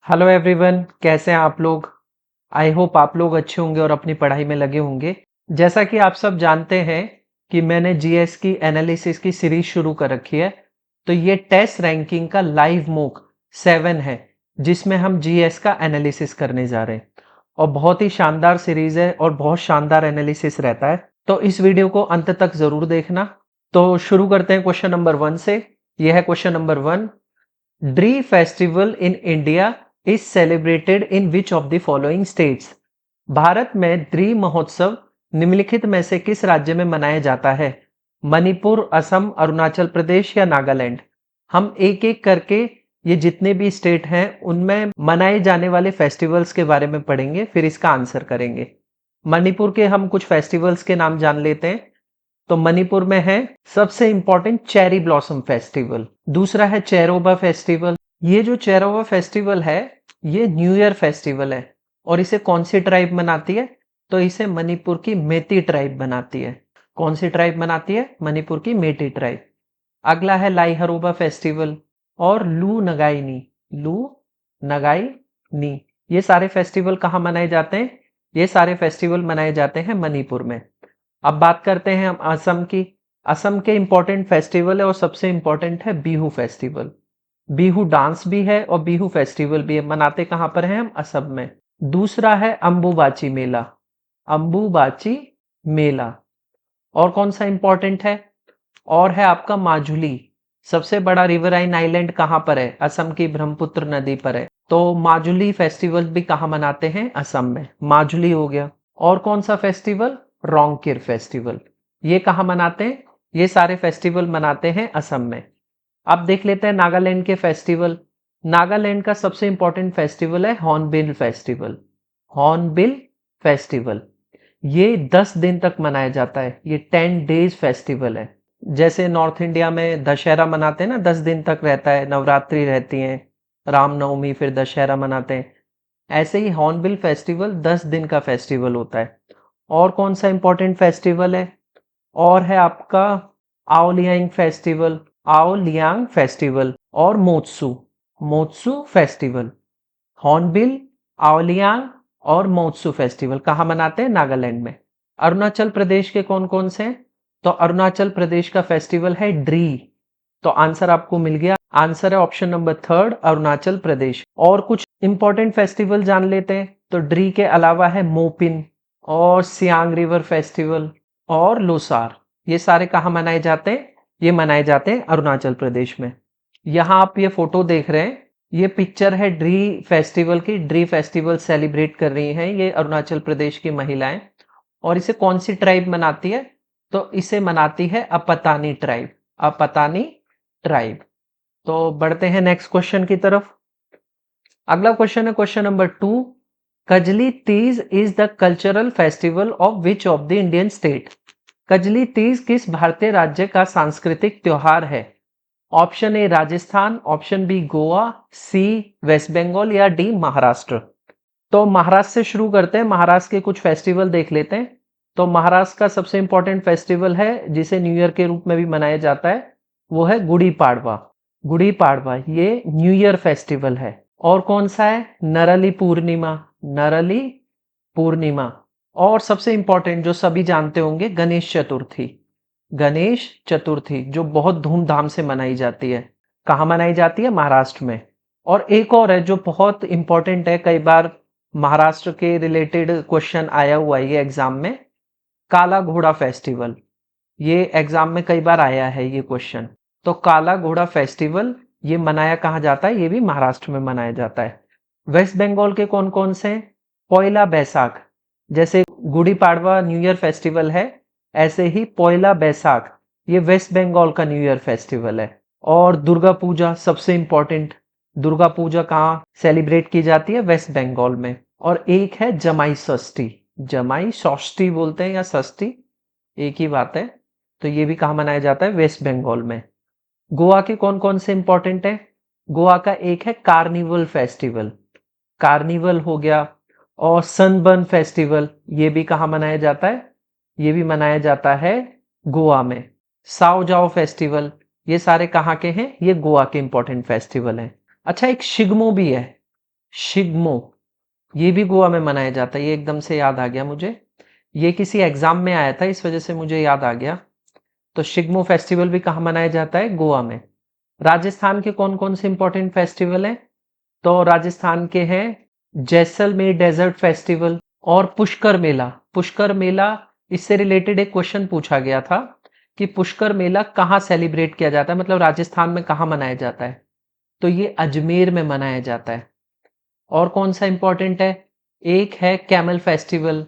Hello everyone, कैसे हैं आप लोग। आई होप आप लोग अच्छे होंगे और अपनी पढ़ाई में लगे होंगे। जैसा कि आप सब जानते हैं कि मैंने जीएस की एनालिसिस की सीरीज शुरू कर रखी है। तो ये टेस्ट रैंकिंग का लाइव मॉक 7 है, जिसमें हम जीएस का एनालिसिस करने जा रहे हैं। और बहुत ही शानदार सीरीज है और बहुत शानदार एनालिसिस रहता है। तो इस वीडियो को अंत तक जरूर देखना। तो शुरू करते हैं क्वेश्चन नंबर 1 से। यह है question number 1। Dree festival in India is celebrated in which of the following states. Bharat में द्री महोत्सव निम्नलिखित में से किस राज्य में मनाया जाता है? मणिपुर, असम, अरुणाचल प्रदेश या नागालैंड। हम एक एक करके ये जितने भी स्टेट हैं उनमें मनाए जाने वाले फेस्टिवल्स के बारे में पढ़ेंगे, फिर इसका आंसर करेंगे। मणिपुर के हम कुछ फेस्टिवल्स के नाम जान लेते हैं। तो मणिपुर में है सबसे इंपॉर्टेंट चेरी ब्लॉसम फेस्टिवल। दूसरा है चेरोबा फेस्टिवल। ये जो चेरोबा फेस्टिवल है ये न्यू ईयर फेस्टिवल है। और इसे कौन सी ट्राइब मनाती है? तो इसे मणिपुर की मेती ट्राइब बनाती है। कौन सी ट्राइब मनाती है? मणिपुर की मेती ट्राइब। अगला है लाई हरोबा फेस्टिवल और लू नगाई नी। लू नगाई नी। ये सारे फेस्टिवल कहाँ मनाए जाते हैं? ये सारे फेस्टिवल मनाए जाते हैं मणिपुर में। अब बात करते हैं हम असम की। असम के इंपॉर्टेंट फेस्टिवल है और सबसे इंपॉर्टेंट है बिहू फेस्टिवल। बिहू डांस भी है और बिहू फेस्टिवल भी है। मनाते कहां पर हैं हम? असम में। दूसरा है अंबुबाची मेला। अंबुबाची मेला। और कौन सा इंपॉर्टेंट है? और है आपका माजुली। सबसे बड़ा रिवराइन आइलैंड कहां पर है? असम की ब्रह्मपुत्र नदी पर है। तो माजुली फेस्टिवल भी कहां मनाते हैं? असम में। माजुली हो गया। और कौन सा फेस्टिवल? रोंगकिर फेस्टिवल। ये कहां मनाते हैं? ये सारे फेस्टिवल मनाते हैं असम में। अब देख लेते हैं नागालैंड के फेस्टिवल। नागालैंड का सबसे इंपॉर्टेंट फेस्टिवल है हॉर्नबिल फेस्टिवल। हॉर्नबिल फेस्टिवल ये 10 दिन तक मनाया जाता है। ये 10 डेज फेस्टिवल है। जैसे नॉर्थ इंडिया में दशहरा मनाते हैं ना, 10 दिन तक रहता है, नवरात्रि रहती है, रामनवमी, फिर दशहरा मनाते हैं। ऐसे ही हॉर्नबिल फेस्टिवल 10 दिन का फेस्टिवल होता है। और कौन सा इंपॉर्टेंट फेस्टिवल है? और है आपका आओलियांग फेस्टिवल। आओलियांग फेस्टिवल और मोत्सू। मोत्सू फेस्टिवल। हॉर्नबिल, आओलियांग और मोत्सू फेस्टिवल कहाँ मनाते हैं? नागालैंड में। अरुणाचल प्रदेश के कौन कौन से हैं? तो अरुणाचल प्रदेश का फेस्टिवल है ड्री। तो आंसर आपको मिल गया। आंसर है ऑप्शन नंबर 3 अरुणाचल प्रदेश। और कुछ इंपॉर्टेंट फेस्टिवल जान लेते हैं। तो ड्री के अलावा है मोपिन और सियांग रिवर फेस्टिवल और लोसार। ये सारे कहाँ मनाए जाते हैं? ये मनाए जाते हैं अरुणाचल प्रदेश में। यहाँ आप ये फोटो देख रहे हैं, ये पिक्चर है ड्री फेस्टिवल की। ड्री फेस्टिवल सेलिब्रेट कर रही हैं ये अरुणाचल प्रदेश की महिलाएं। और इसे कौन सी ट्राइब मनाती है? तो इसे मनाती है अपतानी ट्राइब। अपतानी ट्राइब। तो बढ़ते हैं नेक्स्ट क्वेश्चन की तरफ। अगला क्वेश्चन है question number 2। Kajli Teej is the cultural festival of which of the Indian state. Kajli Teej किस भारतीय राज्य का सांस्कृतिक त्योहार है? Option A Rajasthan, option B Goa, C West Bengal या डी महाराष्ट्र। तो महाराष्ट्र से शुरू करते हैं। महाराष्ट्र के कुछ फेस्टिवल देख लेते हैं। तो महाराष्ट्र का सबसे इंपॉर्टेंट फेस्टिवल है जिसे न्यू ईयर के रूप में भी मनाया जाता है, वो है गुड़ी पाड़वा। गुड़ी पाड़वा ये न्यू ईयर फेस्टिवल है। और कौन सा है? नरली पूर्णिमा। नरली पूर्णिमा। और सबसे इंपॉर्टेंट जो सभी जानते होंगे, गणेश चतुर्थी। गणेश चतुर्थी जो बहुत धूमधाम से मनाई जाती है। कहाँ मनाई जाती है? महाराष्ट्र में। और एक और है जो बहुत इंपॉर्टेंट है, कई बार महाराष्ट्र के रिलेटेड क्वेश्चन आया हुआ है ये एग्जाम में। काला घोड़ा फेस्टिवल। ये एग्जाम में कई बार आया है ये क्वेश्चन। तो काला घोड़ा फेस्टिवल ये मनाया कहाँ जाता है? ये भी महाराष्ट्र में मनाया जाता है। वेस्ट बंगाल के कौन कौन से हैं? पोयला बैसाख। जैसे Gudi Padwa new year festival है, ऐसे ही पोयला बैसाख ये वेस्ट बंगाल का न्यू ईयर फेस्टिवल है। और दुर्गा पूजा सबसे इंपॉर्टेंट। दुर्गा पूजा कहाँ सेलिब्रेट की जाती है? वेस्ट बंगाल में। और एक है जमाई षष्ठी। जमाई षष्ठी बोलते हैं या षष्ठी, एक ही बात है। तो ये भी कहाँ मनाया जाता है? वेस्ट बंगाल में। गोवा के कौन कौन से इंपॉर्टेंट है? गोवा का एक है कार्निवल फेस्टिवल। कार्निवल हो गया। और सनबर्न फेस्टिवल ये भी कहाँ मनाया जाता है? ये भी मनाया जाता है गोवा में। साओ जाओ फेस्टिवल ये सारे कहाँ के हैं? ये गोवा के इंपॉर्टेंट फेस्टिवल हैं। अच्छा, एक शिग्मो भी है। शिग्मो, ये भी गोवा में मनाया जाता है, ये एकदम से याद आ गया मुझे। ये किसी एग्जाम में आया था, इस वजह से मुझे याद आ गया। तो शिग्मो फेस्टिवल भी कहाँ मनाया जाता है? गोवा में। राजस्थान के कौन कौन से इंपॉर्टेंट फेस्टिवल हैं? तो राजस्थान के हैं जैसलमेर डेजर्ट फेस्टिवल और पुष्कर मेला। पुष्कर मेला, इससे रिलेटेड एक क्वेश्चन पूछा गया था कि पुष्कर मेला कहाँ सेलिब्रेट किया जाता है, मतलब राजस्थान में कहाँ मनाया जाता है? तो ये अजमेर में मनाया जाता है। और कौन सा इंपॉर्टेंट है? एक है कैमल फेस्टिवल,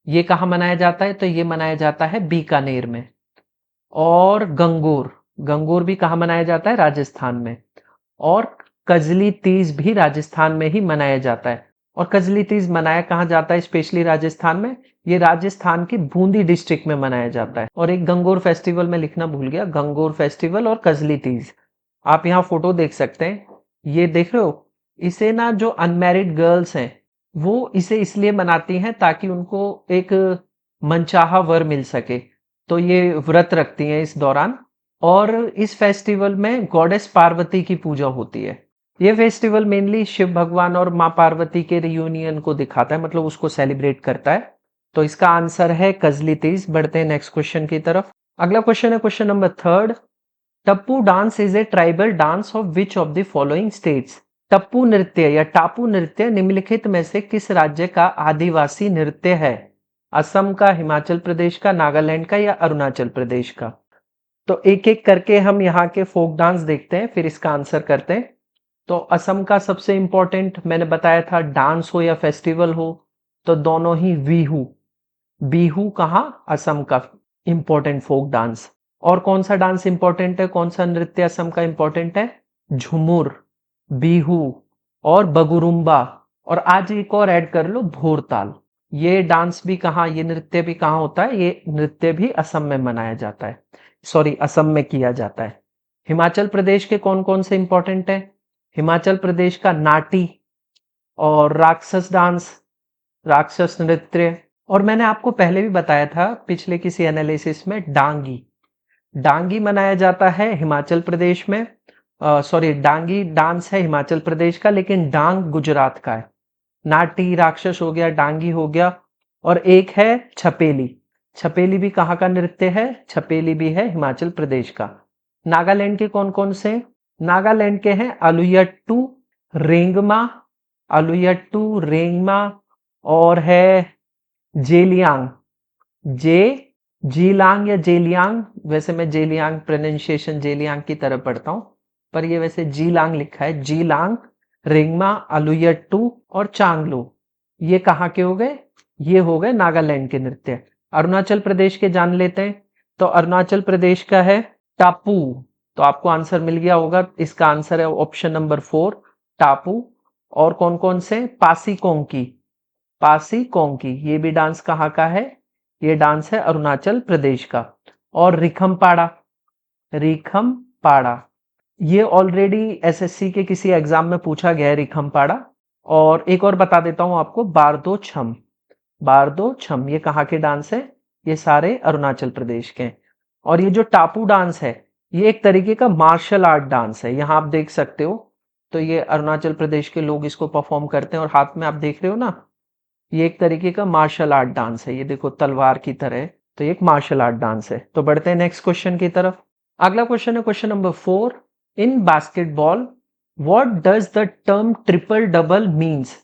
ये कहाँ मनाया जाता है? तो ये मनाया जाता है बीकानेर में। और गंगोर, गंगोर भी कहाँ मनाया जाता है? राजस्थान में। और कजली तीज भी राजस्थान में ही मनाया जाता है। और कजली तीज मनाया कहाँ जाता है स्पेशली राजस्थान में? ये राजस्थान की बूंदी डिस्ट्रिक्ट में मनाया जाता है। और एक गंगोर फेस्टिवल में लिखना भूल गया, गंगोर फेस्टिवल और कजली तीज। आप यहाँ फोटो देख सकते हैं, ये देख रहे हो? इसे ना जो अनमैरिड गर्ल्स हैं वो इसे इसलिए मनाती हैं ताकि उनको एक मनचाहा वर मिल सके, तो ये व्रत रखती हैं इस दौरान। और इस फेस्टिवल में गॉडेस पार्वती की पूजा होती है। ये फेस्टिवल मेनली शिव भगवान और माँ पार्वती के रियूनियन को दिखाता है, मतलब उसको सेलिब्रेट करता है। तो इसका आंसर है कजली तीज। बढ़ते हैं नेक्स्ट क्वेश्चन की तरफ। अगला क्वेश्चन है question number third. Tappu dance is a tribal dance of which of the following states? Tappu नृत्य या टापू नृत्य निम्नलिखित में से किस राज्य का आदिवासी नृत्य है? असम का, हिमाचल प्रदेश का, नागालैंड का या अरुणाचल प्रदेश का? तो एक एक करके हम यहाँ के फोक डांस देखते हैं, फिर इसका आंसर करते हैं। तो असम का सबसे इंपॉर्टेंट मैंने बताया था, डांस हो या फेस्टिवल हो तो दोनों ही बिहू। बिहू कहाँ? असम का इंपॉर्टेंट फोक डांस। और कौन सा डांस इंपॉर्टेंट है, कौन सा नृत्य असम का इंपॉर्टेंट है? झुमुर, बिहू और बगुरुम्बा। और आज एक और ऐड कर लो, भोरताल। ये डांस भी कहाँ, ये नृत्य भी कहाँ होता है? ये नृत्य भी असम में मनाया जाता है, सॉरी असम में किया जाता है। हिमाचल प्रदेश के कौन कौन से इंपॉर्टेंट है? हिमाचल प्रदेश का नाटी और राक्षस डांस, राक्षस नृत्य। और मैंने आपको पहले भी बताया था पिछले किसी एनालिसिस में, डांगी। डांगी मनाया जाता है हिमाचल प्रदेश में, सॉरी डांगी डांस है हिमाचल प्रदेश का, लेकिन डांग गुजरात का है। नाटी राक्षस हो गया, डांगी हो गया। और एक है छपेली। छपेली भी कहाँ का नृत्य है? छपेली भी है हिमाचल प्रदेश का। नागालैंड के कौन कौन से? नागालैंड के हैं अलुयट्टू, रेंगमा, अलुयट्टू, रेंगमा और है जेलियांग। जे जीलांग या जेलियांग, वैसे मैं जेलियांग प्रोनाउंसिएशन जेलियांग की तरह पढ़ता हूं, पर ये वैसे जीलांग लिखा है। जीलांग, रिंगमा, अलुयट्टू और चांगलो, ये कहाँ के हो गए? ये हो गए नागालैंड के नृत्य। अरुणाचल प्रदेश के जान लेते हैं। तो अरुणाचल प्रदेश का है टापू। तो आपको आंसर मिल गया होगा, इसका आंसर है ऑप्शन नंबर 4, टापू। और कौन कौन से? पासी कोंकी, पासी कोंकी, ये भी डांस कहाँ का है? ये डांस है अरुणाचल प्रदेश का। और रिखमपाड़ा, रिखमपाड़ा, ये ऑलरेडी एसएससी के किसी एग्जाम में पूछा गया है, रिखमपाड़ा। और एक और बता देता हूं आपको, बारदो छम, बारदो छम, ये कहाँ के डांस है? ये सारे अरुणाचल प्रदेश के हैं। और ये जो टापू डांस है, ये एक तरीके का मार्शल आर्ट डांस है, यहाँ आप देख सकते हो। तो ये अरुणाचल प्रदेश के लोग इसको परफॉर्म करते हैं, और हाथ में आप देख रहे हो ना, ये एक तरीके का मार्शल आर्ट डांस है, ये देखो तलवार की तरह। तो ये एक मार्शल आर्ट डांस है। तो बढ़ते हैं नेक्स्ट क्वेश्चन की तरफ। अगला क्वेश्चन है question number 4। In basketball what does the term triple double means?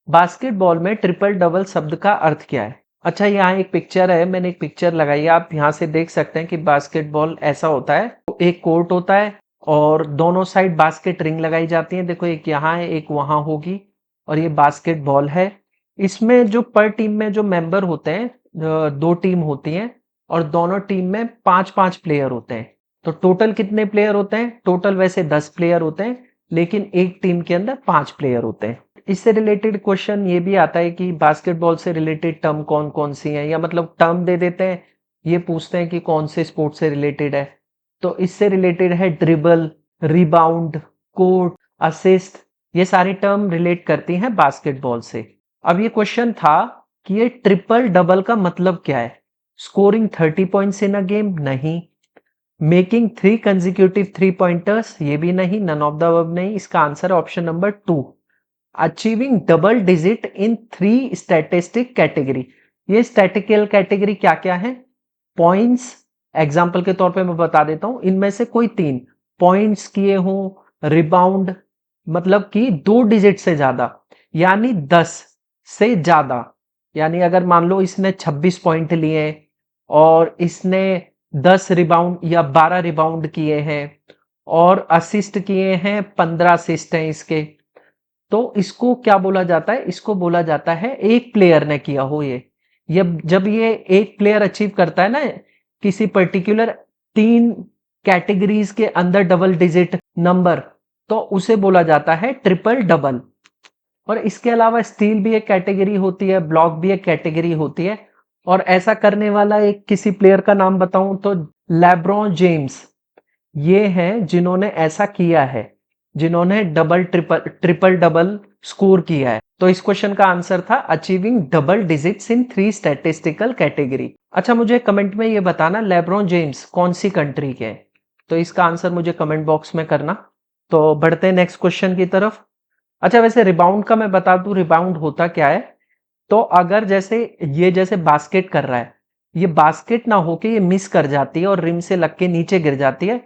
Basketball में ट्रिपल डबल शब्द का अर्थ क्या है? अच्छा, यहाँ एक पिक्चर है, मैंने एक पिक्चर लगाई है, आप यहाँ से देख सकते हैं कि बास्केटबॉल ऐसा होता है, एक कोर्ट होता है और दोनों साइड बास्केट रिंग लगाई जाती है। देखो एक यहाँ है, एक वहां होगी, और ये बास्केटबॉल है। इसमें जो पर टीम में जो मेंबर होते हैं, दो टीम होती हैं और दोनों टीम में 5-5 प्लेयर होते हैं। तो टोटल कितने प्लेयर होते हैं? टोटल वैसे 10 प्लेयर होते हैं, लेकिन एक टीम के अंदर 5 प्लेयर होते हैं। इससे रिलेटेड क्वेश्चन ये भी आता है कि बास्केटबॉल से रिलेटेड टर्म कौन कौन सी हैं, या मतलब टर्म दे देते हैं, ये पूछते हैं कि कौन से स्पोर्ट से रिलेटेड है। तो इससे रिलेटेड है ड्रिबल, रिबाउंड, कोर्ट, असिस्ट, ये सारी टर्म रिलेट करती हैं बास्केटबॉल से। अब ये क्वेश्चन था कि ये ट्रिपल डबल का मतलब क्या है? Scoring 30 points in a game? नहीं। Making 3 consecutive 3 pointers? ये भी नहीं। नन ऑफ द अबव नहीं। इसका आंसर है option number 2, achieving double digit in 3 statistic category. ये स्टैटिकल कैटेगरी क्या क्या है? पॉइंट्स, एग्जाम्पल के तौर पे मैं बता देता हूं, इनमें से कोई 3 पॉइंट्स किए हों, रिबाउंड मतलब कि 2 डिजिट से ज्यादा, यानी 10 से ज्यादा, यानी अगर मान लो इसने 26 पॉइंट लिए और इसने 10 रिबाउंड या 12 रिबाउंड किए हैं और असिस्ट किए हैं, 15 असिस्ट हैं इसके, तो इसको क्या बोला जाता है? इसको बोला जाता है एक प्लेयर ने किया हो ये। जब ये एक प्लेयर अचीव करता है ना किसी पर्टिकुलर 3 कैटेगरीज के अंदर डबल डिजिट नंबर, तो उसे बोला जाता है ट्रिपल डबल। और इसके अलावा स्टील भी एक कैटेगरी होती है, ब्लॉक भी एक कैटेगरी होती है। और ऐसा करने वाला एक किसी प्लेयर का नाम बताऊं तो लेब्रॉन जेम्स, ये हैं जिन्होंने ऐसा किया है, जिन्होंने डबल ट्रिपल डबल स्कोर किया है। तो इस क्वेश्चन का आंसर था achieving double digits in 3 statistical category. अच्छा, मुझे कमेंट में ये बताना लेब्रॉन जेम्स कौन सी कंट्री के हैं, तो इसका आंसर मुझे कमेंट बॉक्स में करना। तो बढ़ते हैं नेक्स्ट क्वेश्चन की तरफ। अच्छा, वैसे रिबाउंड का मैं बता दूं, रिबाउंड होता क्या है? तो अगर जैसे बास्केट कर रहा है, ये बास्केट ना होके ये मिस कर जाती है और रिम से लग के नीचे गिर जाती है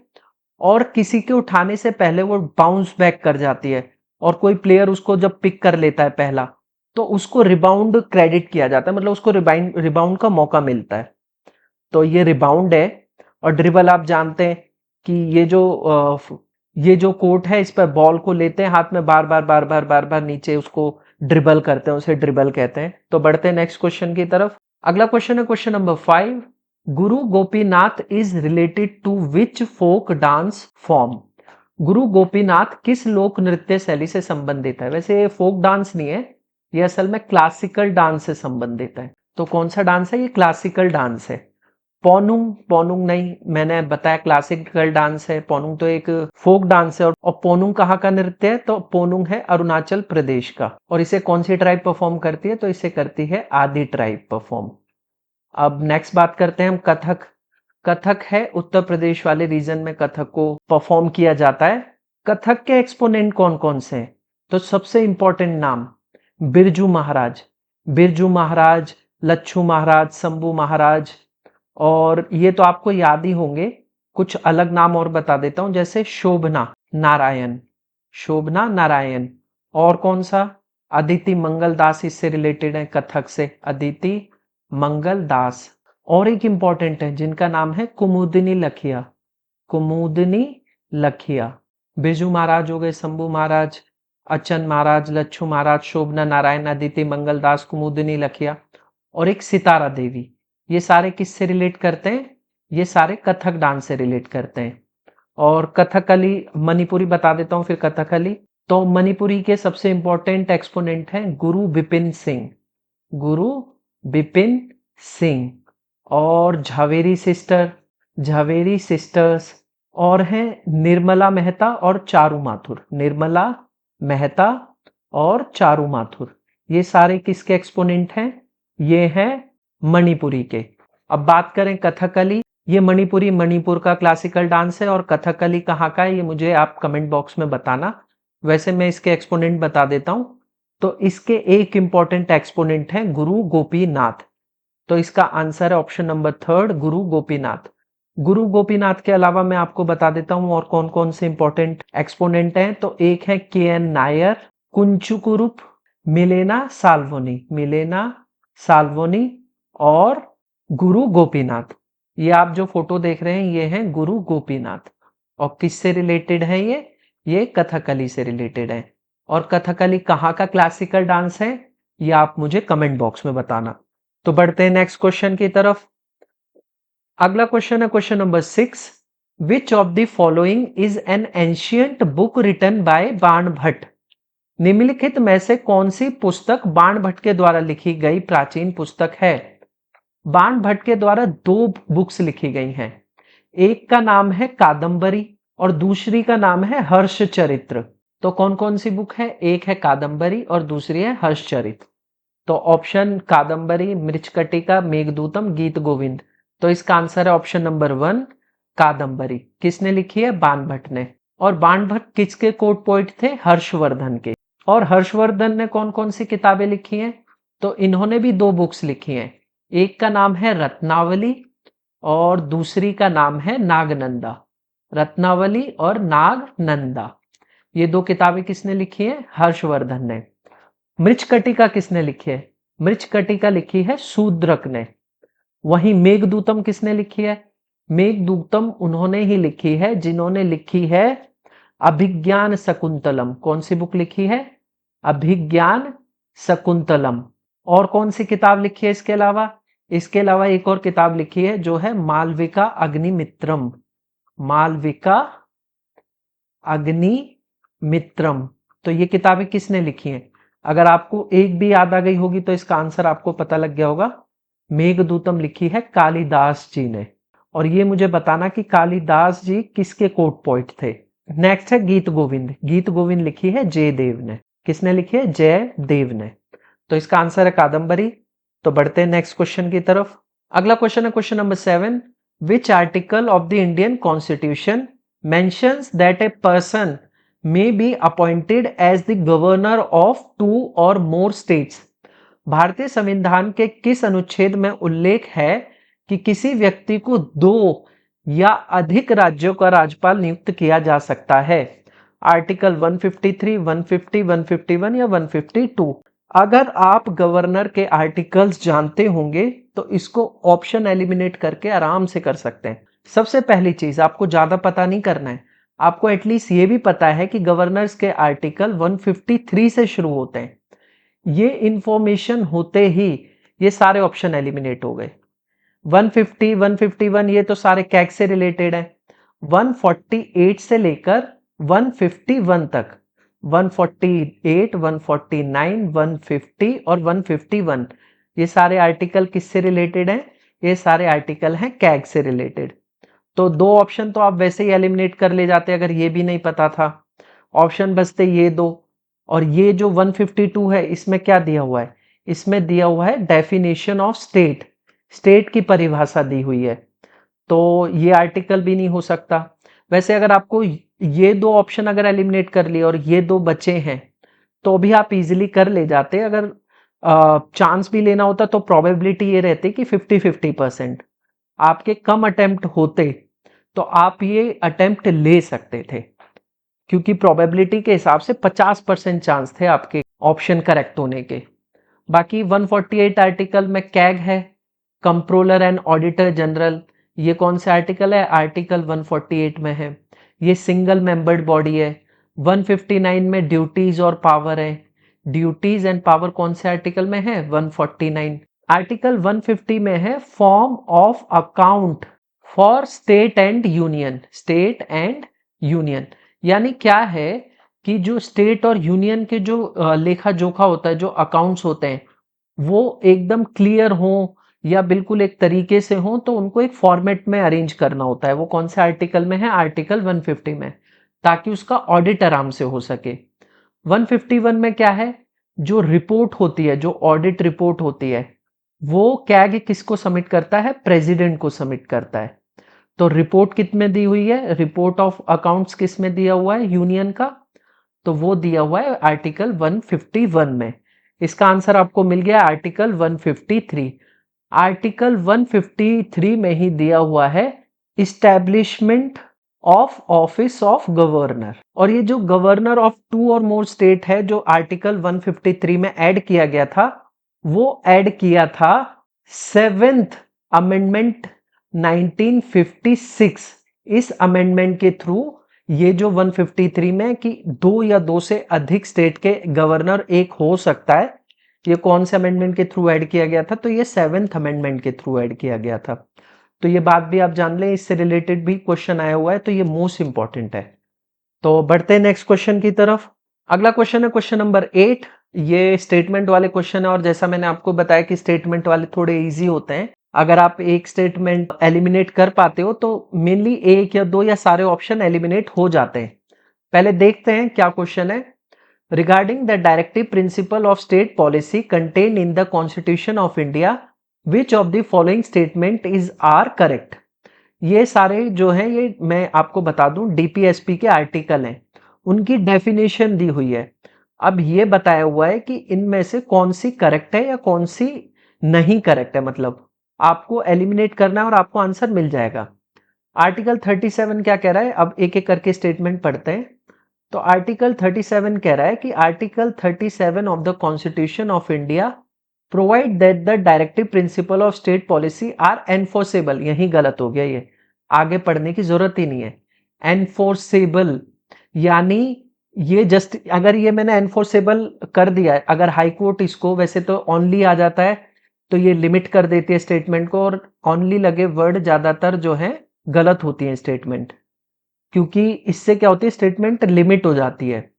और किसी के उठाने से पहले वो बाउंस बैक कर जाती है और कोई प्लेयर उसको जब पिक कर लेता है पहला, तो उसको रिबाउंड क्रेडिट किया जाता है, मतलब उसको रिबाउंड का मौका मिलता है। तो ये रिबाउंड है। और ड्रिबल आप जानते हैं कि ये जो कोर्ट है, इस पर बॉल को लेते हैं हाथ में, बार बार बार बार बार बार नीचे उसको ड्रिबल करते हैं, उसे ड्रिबल कहते हैं। तो बढ़ते हैं नेक्स्ट क्वेश्चन की तरफ। अगला क्वेश्चन है question number 5। Guru Gopinath is related to which folk dance form? Guru Gopinath किस लोक नृत्य शैली से संबंधित है? वैसे ये फोक डांस नहीं है, ये असल में क्लासिकल डांस से संबंधित है। तो कौन सा डांस है? ये क्लासिकल डांस है। पोनुंग, पोनुंग नहीं, मैंने बताया क्लासिकल डांस है, पोनुंग तो एक फोक डांस है। और पोनुंग कहाँ का नृत्य है? तो पोनुंग है अरुणाचल प्रदेश का। और इसे कौन सी ट्राइब परफॉर्म करती है? तो इसे करती है आदि ट्राइब परफॉर्म। अब नेक्स्ट बात करते हैं हम कथक। कथक है उत्तर प्रदेश वाले रीजन में कथक को परफॉर्म किया जाता है। कथक के एक्सपोनेंट कौन कौन से हैं? तो सबसे इंपॉर्टेंट नाम बिरजू महाराज, बिरजू महाराज, लच्छू महाराज, शंभू महाराज। और ये तो आपको याद ही होंगे, कुछ अलग नाम और बता देता हूं, जैसे शोभना नारायण, शोभना नारायण। और कौन सा? अदिति मंगल दास इससे रिलेटेड है, कथक से अदिति मंगल दास। और एक इंपॉर्टेंट है जिनका नाम है कुमुदिनी लखिया, कुमुदिनी लखिया। बिरजू महाराज हो गए, शंभू महाराज, अचन महाराज, लच्छू महाराज, शोभना नारायण, अदिति मंगल दास, कुमुदिनी लखिया और एक सितारा देवी। ये सारे किससे रिलेट करते हैं? ये सारे कथक डांस से रिलेट करते हैं। और कथकली, मणिपुरी बता देता हूं फिर कथकली। तो मणिपुरी के सबसे इंपॉर्टेंट एक्सपोनेंट हैं गुरु बिपिन सिंह, गुरु बिपिन सिंह। और झावेरी सिस्टर, झावेरी सिस्टर्स। और हैं निर्मला मेहता और चारू माथुर, निर्मला मेहता और चारू माथुर। ये सारे किसके एक्सपोनेंट हैं? ये हैं मणिपुरी के। अब बात करें कथकली, ये मणिपुरी मणिपुर का क्लासिकल डांस है। और कथकली कहाँ का है ये मुझे आप कमेंट बॉक्स में बताना। वैसे मैं इसके एक्सपोनेंट बता देता हूं। तो इसके एक इंपॉर्टेंट एक्सपोनेंट है गुरु गोपीनाथ। तो इसका आंसर है ऑप्शन नंबर 3 गुरु गोपीनाथ। गुरु गोपीनाथ के अलावा मैं आपको बता देता हूं और कौन कौन से इंपॉर्टेंट एक्सपोनेंट हैं। तो एक है के एन नायर, कुंचुकुरुप, मिलेना साल्वोनी, मिलेना साल्वोनी और गुरु गोपीनाथ। ये आप जो फोटो देख रहे हैं ये हैं गुरु गोपीनाथ। और किससे रिलेटेड है ये कथकली से रिलेटेड है। और कथकली कहाँ का क्लासिकल डांस है ये आप मुझे कमेंट बॉक्स में बताना। तो बढ़ते हैं नेक्स्ट क्वेश्चन की तरफ। अगला क्वेश्चन है question number 6। Which of the following is an ancient book written by Banabhatta? निम्नलिखित में से कौन सी पुस्तक बाणभट्ट के द्वारा लिखी गई प्राचीन पुस्तक है? बाणभट्ट के द्वारा 2 बुक्स लिखी गई हैं। एक का नाम है कादंबरी और दूसरी का नाम है हर्षचरित्र। तो कौन कौन सी बुक है? एक है कादंबरी और दूसरी है हर्षचरित्र। तो ऑप्शन कादंबरी, मृच्छकटिका, मेघदूतम, गीत गोविंद। तो इसका आंसर है ऑप्शन नंबर 1 कादंबरी। किसने लिखी है? बाणभट्ट ने। और बाणभट्ट किसके कोर्ट पोइट थे? हर्षवर्धन के। और हर्षवर्धन ने कौन कौन सी किताबें लिखी हैं? तो इन्होंने भी 2 बुक्स लिखी हैं। एक का नाम है रत्नावली और दूसरी का नाम है नागनंदा। रत्नावली और नागनंदा, ये 2 किताबें किसने लिखी हैं? हर्षवर्धन ने। मृच्छकटिका किसने लिखी है? मृच्छकटिका लिखी है शूद्रक ने। वहीं मेघदूतम किसने लिखी है? मेघदूतम उन्होंने ही लिखी है जिन्होंने लिखी है अभिज्ञान शकुंतलम। कौन सी बुक लिखी है? अभिज्ञान शकुंतलम। और कौन सी किताब लिखी है इसके अलावा? इसके अलावा एक और किताब लिखी है जो है मालविका अग्निमित्रम। मालविका अग्निमित्रम। तो ये किताबें किसने लिखी हैं? अगर आपको एक भी याद आ गई होगी तो इसका आंसर आपको पता लग गया होगा। मेघदूतम लिखी है कालिदास जी ने। और ये मुझे बताना कि कालिदास जी किसके कोर्ट पोएट थे। नेक्स्ट है गीत गोविंद। गीत गोविंद लिखी है जयदेव ने। किसने लिखी है? जयदेव ने। तो इसका आंसर है कादम्बरी। तो बढ़ते हैं नेक्स्ट क्वेश्चन की तरफ। अगला क्वेश्चन है question number 7। Which article of the Indian constitution mentions that a person may be appointed as the governor of 2 or more states। भारतीय संविधान के किस अनुच्छेद में उल्लेख है कि किसी व्यक्ति को 2 या अधिक राज्यों का राज्यपाल नियुक्त किया जा सकता है? आर्टिकल 153, 150, 151 या 152। अगर आप गवर्नर के आर्टिकल्स जानते होंगे तो इसको ऑप्शन एलिमिनेट करके आराम से कर सकते हैं। सबसे पहली चीज, आपको ज्यादा पता नहीं करना है, आपको एटलीस्ट ये भी पता है कि गवर्नर्स के आर्टिकल 153 से शुरू होते हैं। ये इंफॉर्मेशन होते ही ये सारे ऑप्शन एलिमिनेट हो गए। 150, 151 ये तो सारे कैग से रिलेटेड है। 148 से लेकर 151 तक, 148, 149, 150 और 151 ये सारे आर्टिकल किससे रिलेटेड हैं? ये सारे आर्टिकल हैं कैग से रिलेटेड। तो 2 ऑप्शन तो आप वैसे ही एलिमिनेट कर ले जाते अगर ये भी नहीं पता था। ऑप्शन बचते ये 2। और ये जो 152 है इसमें क्या दिया हुआ है? इसमें दिया हुआ है डेफिनेशन ऑफ स्टेट। स्टेट की परिभाषा दी हुई है, तो ये आर्टिकल भी नहीं हो सकता। वैसे अगर आपको ये 2 ऑप्शन अगर एलिमिनेट कर लिए और ये 2 बचे हैं तो भी आप इजीली कर ले जाते। अगर चांस भी लेना होता तो प्रोबेबिलिटी ये रहती कि 50-50% आपके कम अटेम्प्ट होते तो आप ये अटेम्प्ट ले सकते थे, क्योंकि प्रोबेबिलिटी के हिसाब से 50% चांस थे आपके ऑप्शन करेक्ट होने के। बाकी 148 आर्टिकल में कैग है, कंट्रोलर एंड ऑडिटर जनरल। ये कौन से आर्टिकल है? आर्टिकल 148 में है। ये सिंगल मेंबर्ड बॉडी है। 159 में ड्यूटीज और पावर है। ड्यूटीज एंड पावर कौन से आर्टिकल में है? 149। आर्टिकल 150 में है form of account for state and union. State and union यानी क्या है कि जो स्टेट और यूनियन के जो लेखा जोखा होता है, जो अकाउंट्स होते हैं, वो एकदम क्लियर हो या बिल्कुल एक तरीके से हो तो उनको एक फॉर्मेट में अरेंज करना होता है। वो कौन से आर्टिकल में है? आर्टिकल 150 में, ताकि उसका ऑडिट आराम से हो सके। 151 में क्या है? जो रिपोर्ट होती है, जो ऑडिट रिपोर्ट होती है, वो कैग किसको सबमिट करता है? प्रेसिडेंट को सबमिट करता है। तो रिपोर्ट किस में दी हुई है? रिपोर्ट ऑफ अकाउंट्स किस में दिया हुआ है? यूनियन का। तो वो दिया हुआ है आर्टिकल 151 में। इसका आंसर आपको मिल गया आर्टिकल 153। आर्टिकल 153 में ही दिया हुआ है establishment of office of governor. और ये जो गवर्नर ऑफ 2 और मोर स्टेट है, जो आर्टिकल 153 में ऐड किया गया था, वो ऐड किया था 7th अमेंडमेंट 1956। इस अमेंडमेंट के थ्रू ये जो 153 में कि 2 या 2 से अधिक स्टेट के गवर्नर एक हो सकता है, ये कौन से अमेंडमेंट के थ्रू ऐड किया गया था? तो ये 7th अमेंडमेंट के थ्रू ऐड किया गया था। तो ये बात भी आप जान लें, इससे रिलेटेड भी क्वेश्चन आया हुआ है, तो ये मोस्ट इंपॉर्टेंट है। तो बढ़ते हैं नेक्स्ट क्वेश्चन की तरफ। अगला क्वेश्चन है क्वेश्चन नंबर 8। ये स्टेटमेंट वाले क्वेश्चन है और जैसा मैंने आपको बताया कि स्टेटमेंट वाले थोड़े इजी होते हैं। अगर आप एक स्टेटमेंट एलिमिनेट कर पाते हो तो मेनली 1 या 2 या सारे ऑप्शन एलिमिनेट हो जाते हैं। पहले देखते हैं क्या क्वेश्चन है। Regarding the directive principle of state policy contained in the constitution of India, which of the following statement is are correct. ये सारे जो हैं, ये मैं आपको बता दूं, डीपीएसपी के आर्टिकल हैं, उनकी डेफिनेशन दी हुई है। अब ये बताया हुआ है कि इनमें से कौन सी करेक्ट है या कौन सी नहीं करेक्ट है, मतलब आपको एलिमिनेट करना है और आपको आंसर मिल जाएगा। आर्टिकल 37 क्या कह रहा है, अब एक एक करके स्टेटमेंट पढ़ते हैं। तो आर्टिकल 37 कह रहा है कि article 37 of the constitution of India provide that the directive principle of state policy are enforceable. यही गलत हो गया, ये आगे पढ़ने की जरूरत ही नहीं है। एनफोर्सेबल यानी ये जस्ट, अगर ये मैंने एनफोर्सेबल कर दिया है, अगर हाई कोर्ट इसको, वैसे तो ओनली आ जाता है तो ये लिमिट कर देती है स्टेटमेंट को, और ओनली लगे वर्ड ज्यादातर जो है गलत होती है स्टेटमेंट, क्योंकि इससे क्या होती है स्टेटमेंट लिमिट हो जाती है।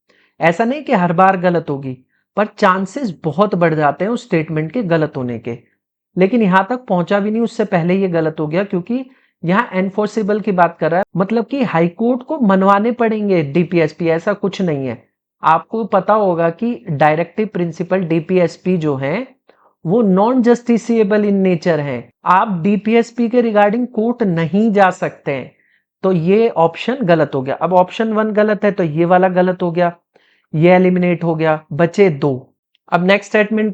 ऐसा नहीं कि हर बार गलत होगी, पर चांसेस बहुत बढ़ जाते हैं उस स्टेटमेंट के गलत होने के। लेकिन यहां तक पहुंचा भी नहीं, उससे पहले ये गलत हो गया, क्योंकि यहाँ एनफोर्सेबल की बात कर रहा है, मतलब कि हाईकोर्ट को मनवाने पड़ेंगे डीपीएसपी, ऐसा कुछ नहीं है। आपको पता होगा कि डायरेक्टिव प्रिंसिपल डीपीएसपी जो है वो नॉन जस्टिसिएबल इन नेचर हैं। आप डीपीएसपी के रिगार्डिंग कोर्ट नहीं जा सकते हैं। तो ये ऑप्शन गलत हो गया। अब ऑप्शन 1 गलत है तो ये वाला गलत हो गया, ये एलिमिनेट हो गया, बचे 2। अब नेक्स्ट स्टेटमेंट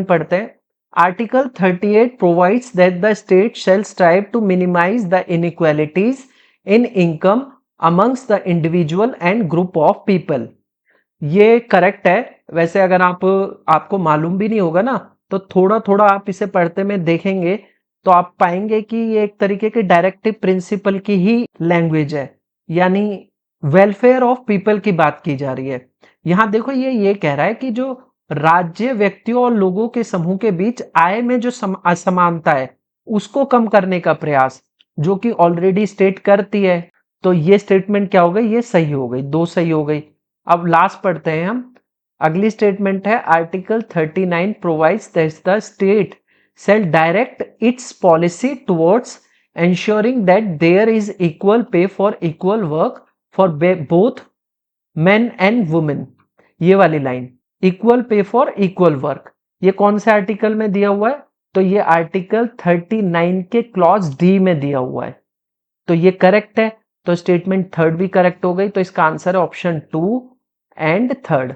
पढ़ते हैं। Article 38 provides that the state shall strive to minimise the inequalities in income amongst the individual and group of people. ये करेक्ट है। वैसे अगर आपको मालूम भी नहीं होगा ना, तो थोड़ा थोड़ा आप इसे पढ़ते में देखेंगे तो आप पाएंगे कि ये एक तरीके के डायरेक्टिव प्रिंसिपल की ही लैंग्वेज है, यानी वेलफेयर ऑफ पीपल की बात की जा रही है। यहां देखो ये कह रहा है कि जो राज्य, व्यक्तियों और लोगों के समूह के बीच आय में जो असमानता है उसको कम करने का प्रयास, जो कि ऑलरेडी स्टेट करती है। तो ये स्टेटमेंट क्या हो गई, ये सही हो गई, 2 सही हो गई। अब लास्ट पढ़ते हैं हम। अगली स्टेटमेंट है article 39 provides that the state shall direct its policy towards ensuring that there is equal pay for equal work for both men and women। ये वाली line, equal pay for equal work, ये कौन से article में दिया हुआ है, तो ये आर्टिकल 39 के क्लॉज डी में दिया हुआ है। तो ये करेक्ट है, तो स्टेटमेंट थर्ड भी करेक्ट हो गई। तो इसका आंसर है ऑप्शन 2 एंड थर्ड।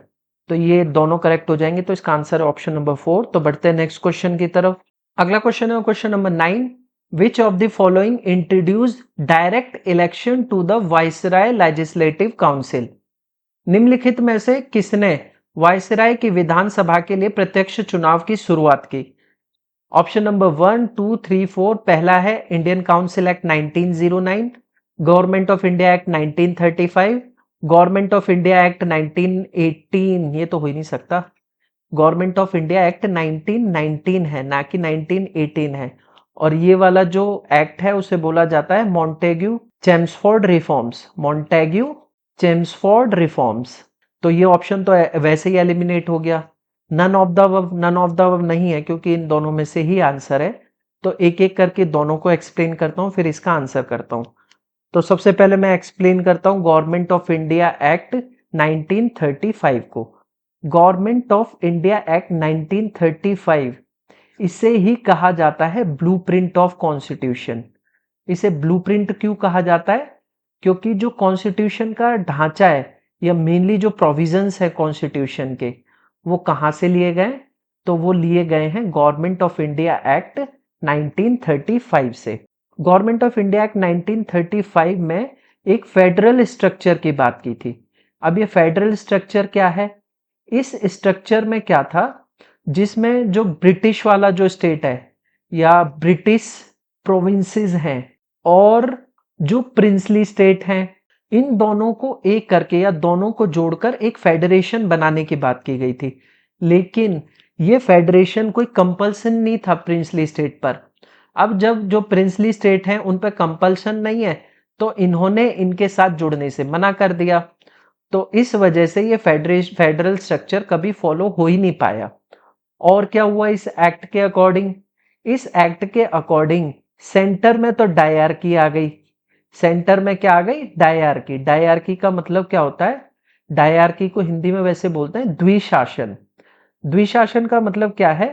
तो ये दोनों करेक्ट हो जाएंगे, तो इसका आंसर है ऑप्शन नंबर 4। तो बढ़ते हैं नेक्स्ट क्वेश्चन की तरफ। अगला क्वेश्चन है question number 9। Which of the following introduce direct election to the viceroy legislative council. निम्नलिखित में से किसने वाइसराय की विधानसभा के लिए प्रत्यक्ष चुनाव की शुरुआत की। Option number 1, 2, 3, 4। पहला है Indian council act 1909, government of India act 1935, government of India act 1918। ये तो हो ही नहीं सकता, गवर्नमेंट ऑफ इंडिया एक्ट 1919 है, ना कि 1918 है। और ये वाला जो एक्ट है उसे बोला जाता है Montagu Chelmsford reforms, Montagu Chelmsford reforms. तो ये ऑप्शन तो वैसे ही एलिमिनेट हो गया। None of the above, none of the above नहीं है, क्योंकि इन दोनों में से ही आंसर है। तो एक एक करके दोनों को एक्सप्लेन करता हूं, फिर इसका आंसर करता हूं। तो सबसे पहले मैं एक्सप्लेन करता हूं गवर्नमेंट ऑफ इंडिया एक्ट 1935 को। गवर्नमेंट ऑफ इंडिया एक्ट 1935, इसे ही कहा जाता है ब्लूप्रिंट ऑफ कॉन्स्टिट्यूशन। इसे ब्लूप्रिंट क्यों कहा जाता है, क्योंकि जो कॉन्स्टिट्यूशन का ढांचा है या मेनली जो प्रोविजंस है कॉन्स्टिट्यूशन के, वो कहां से लिए गए, तो वो लिए गए हैं गवर्नमेंट ऑफ इंडिया एक्ट 1935 से। गवर्नमेंट ऑफ इंडिया एक्ट 1935 में एक फेडरल स्ट्रक्चर की बात की थी। अब ये फेडरल स्ट्रक्चर क्या है, इस स्ट्रक्चर में क्या था, जिसमें जो ब्रिटिश वाला जो स्टेट है या ब्रिटिश प्रोविंसेस हैं और जो प्रिंसली स्टेट हैं, इन दोनों को एक करके या दोनों को जोड़कर एक फेडरेशन बनाने की बात की गई थी। लेकिन ये फेडरेशन कोई कंपल्सन नहीं था प्रिंसली स्टेट पर। अब जब जो प्रिंसली स्टेट हैं उन पर कंपल्सन नहीं है, तो इन्होंने इनके साथ जुड़ने से मना कर दिया। तो इस वजह से ये फेडरल स्ट्रक्चर कभी फॉलो हो ही नहीं पाया। और क्या हुआ इस एक्ट के अकॉर्डिंग, इस एक्ट के अकॉर्डिंग सेंटर में तो डायरकी आ गई। सेंटर में क्या आ गई, डायरकी। डायरकी का मतलब क्या होता है, डायरकी को हिंदी में वैसे बोलते हैं द्विशासन। द्विशासन का मतलब क्या है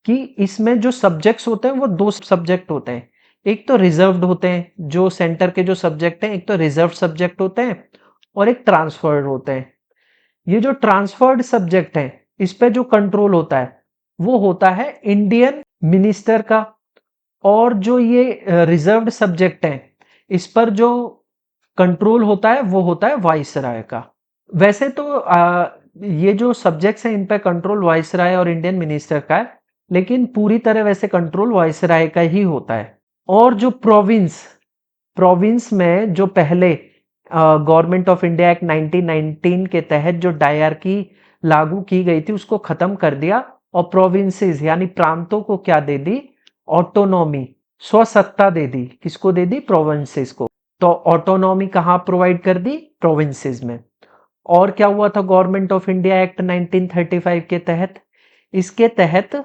कि इसमें जो सब्जेक्ट्स होते हैं वो 2 सब्जेक्ट होते हैं। एक तो रिजर्व्ड होते हैं, जो सेंटर के जो सब्जेक्ट हैं, एक तो रिजर्व सब्जेक्ट होते हैं और एक ट्रांसफर्ड होते हैं। ये जो ट्रांसफर्ड सब्जेक्ट है, इस पे जो कंट्रोल होता है वो होता है इंडियन मिनिस्टर का, और जो ये रिजर्व्ड सब्जेक्ट है इस पर जो कंट्रोल होता है वो होता है वाइसराय का। वैसे तो ये जो सब्जेक्ट्स हैं इन पे कंट्रोल वाइसराय और इंडियन मिनिस्टर का है, लेकिन पूरी तरह वैसे कंट्रोल वाइसराय का ही होता है। और जो प्रोविंस प्रोविंस में जो पहले गवर्नमेंट ऑफ इंडिया एक्ट 1919 के तहत जो डायरकी लागू की गई थी उसको खत्म कर दिया, और प्रोविंसेस यानी प्रांतों को क्या दे दी, ऑटोनॉमी, स्वसत्ता दे दी। किसको दे दी, प्रोविंसेस को। तो ऑटोनॉमी कहाँ प्रोवाइड कर दी, प्रोविंसेस में। और क्या हुआ था गवर्नमेंट ऑफ इंडिया एक्ट 1935 के तहत, इसके तहत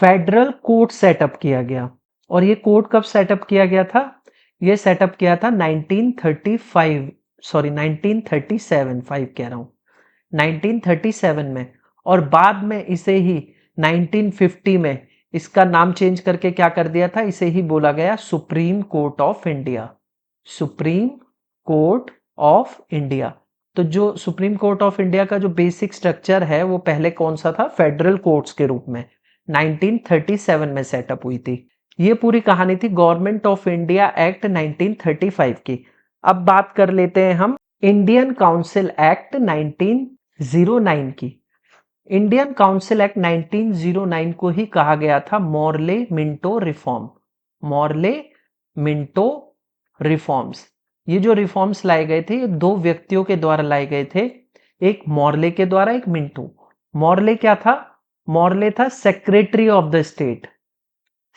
फेडरल कोर्ट सेटअप किया गया। और ये कोर्ट कब सेटअप किया गया था, ये सेटअप किया था 1937 5 कह रहा हूं, 1937 में। और बाद में इसे ही 1950 में इसका नाम चेंज करके क्या कर दिया था, इसे ही बोला गया supreme court of India. Supreme court of India. तो जो सुप्रीम कोर्ट ऑफ इंडिया का जो बेसिक स्ट्रक्चर है वो पहले कौन सा था, फेडरल कोर्ट्स के रूप में 1937 में सेटअप हुई थी। ये पूरी कहानी थी गवर्नमेंट ऑफ इंडिया एक्ट 1935 की। अब बात कर लेते हैं हम इंडियन काउंसिल एक्ट 1909 की। इंडियन काउंसिल एक्ट 1909 को ही कहा गया था Morley Minto reform. Morley Minto reforms. ये जो रिफॉर्म्स लाए गए थे ये दो व्यक्तियों के द्वारा लाए गए थे, एक मॉर्ले के द्वारा, एक मिंटो। मॉर्ले क्या था, मॉर्ले था secretary of the state,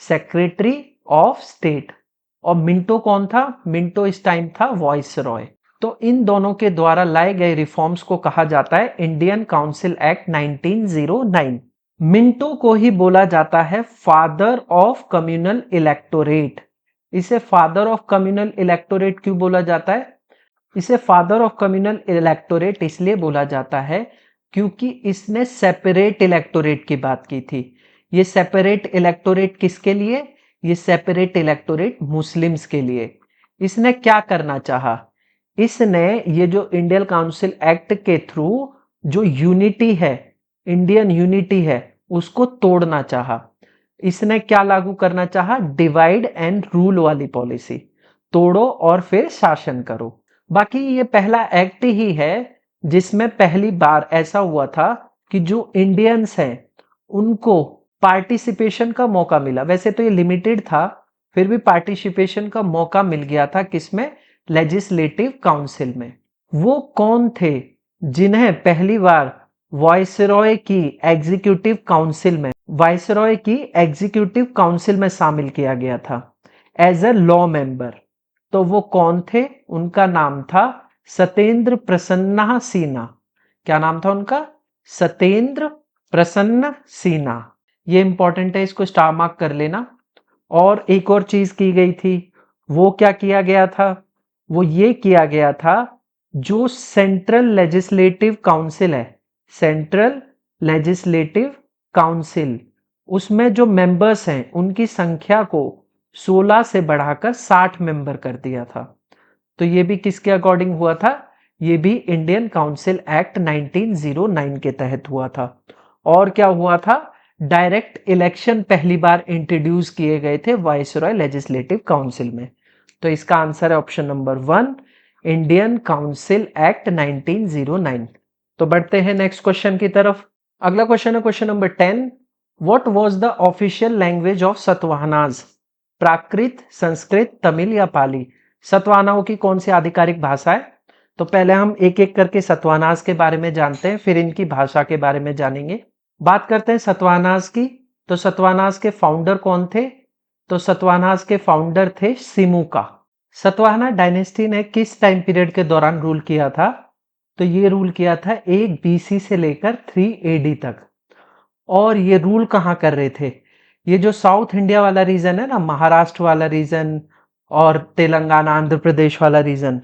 secretary of state. और मिंटो कौन था, मिंटो इस टाइम था वॉइस रॉय। तो इन दोनों के द्वारा लाए गए रिफॉर्म्स को कहा जाता है इंडियन काउंसिल एक्ट 1909। मिंटो को ही बोला जाता है फादर ऑफ कम्युनल इलेक्टोरेट। इसे फादर ऑफ कम्युनल इलेक्टोरेट क्यों बोला जाता है, इसे फादर ऑफ कम्युनल इलेक्टोरेट इसलिए बोला जाता है क्योंकि इसने सेपरेट इलेक्टोरेट की बात की थी। ये सेपरेट इलेक्टोरेट किसके लिए, ये सेपरेट इलेक्टोरेट मुस्लिम्स के लिए। इसने क्या करना चाहा, इसने ये जो इंडियन काउंसिल एक्ट के थ्रू जो यूनिटी है, इंडियन यूनिटी है, उसको तोड़ना चाहा। इसने क्या लागू करना चाहा, डिवाइड एंड रूल वाली पॉलिसी, तोड़ो और फिर शासन करो। बाकी ये पहला एक्ट ही है जिसमें पहली बार ऐसा हुआ था कि जो इंडियंस हैं उनको पार्टिसिपेशन का मौका मिला। वैसे तो ये लिमिटेड था, फिर भी पार्टिसिपेशन का मौका मिल गया था, किसमें, लेजिस्लेटिव काउंसिल में। वो कौन थे जिन्हें पहली बार वाइसरॉय की एग्जीक्यूटिव काउंसिल में, वाइसरॉय की एग्जीक्यूटिव काउंसिल में शामिल किया गया था एज ए लॉ मेंबर। तो वो कौन थे, उनका नाम था सत्येंद्र प्रसन्ना सिन्हा। क्या नाम था उनका, सत्येंद्र प्रसन्न सिन्हा। ये इंपॉर्टेंट है, इसको स्टार मार्क कर लेना। और एक और चीज की गई थी, वो क्या किया गया था, वो ये किया गया था जो सेंट्रल लेजिस्लेटिव काउंसिल है, सेंट्रल लेजिस्लेटिव काउंसिल, उसमें जो मेंबर्स हैं उनकी संख्या को 16 से बढ़ाकर 60 मेंबर कर दिया था। तो ये भी किसके अकॉर्डिंग हुआ था, ये भी इंडियन काउंसिल एक्ट 1909 के तहत हुआ था। और क्या हुआ था, डायरेक्ट इलेक्शन पहली बार इंट्रोड्यूस किए गए थे वाइसरॉय लेजिस्लेटिव काउंसिल में। तो इसका आंसर है option number 1, Indian council act 1909। तो बढ़ते हैं नेक्स्ट क्वेश्चन की तरफ। अगला क्वेश्चन है question number 10, what was the official language of Satavahanas. Prakrit, Sanskrit, Tamil या पाली। सतवाहनाओं की कौन सी आधिकारिक भाषा है। तो पहले हम एक एक करके सतवाहनाज के बारे में जानते हैं, फिर इनकी भाषा के बारे में जानेंगे। बात करते हैं सतवाहनाज की। तो सतवाहनाज के फाउंडर कौन थे, तो सतवाहनाज के फाउंडर थे सिमुका। सतवाहना डायनेस्टी ने किस टाइम पीरियड के दौरान रूल किया था, तो ये रूल किया था 1 BC से लेकर 3 AD तक। और ये रूल कहाँ कर रहे थे, ये जो साउथ इंडिया वाला रीजन है ना, महाराष्ट्र वाला रीजन और तेलंगाना आंध्र प्रदेश वाला रीजन,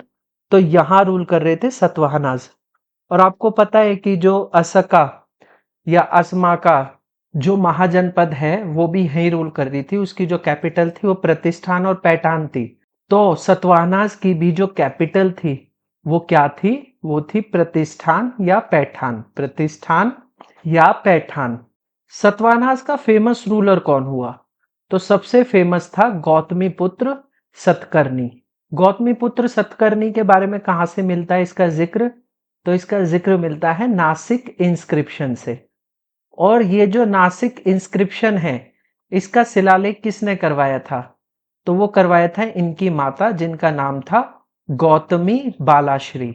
तो यहाँ रूल कर रहे थे सतवाहनाज। और आपको पता है कि जो असका या असमा का जो महाजनपद है वो भी यही रूल कर रही थी, उसकी जो कैपिटल थी वो प्रतिष्ठान और पैठान थी। तो सतवाहनाज की भी जो कैपिटल थी वो क्या थी? वो थी प्रतिष्ठान या पैठान। प्रतिष्ठान या पैठान। सतवाहनास का फेमस रूलर कौन हुआ? तो सबसे फेमस था गौतमीपुत्र सतकर्णी। गौतमीपुत्र सतकर्णी के बारे में कहां से मिलता है इसका जिक्र? तो इसका जिक्र मिलता है नासिक इंस्क्रिप्शन से। और ये जो नासिक इंस्क्रिप्शन है, इसका शिलालेख किसने करवाया था? तो वो करवाया था इनकी माता, जिनका नाम था गौतमी बालाश्री।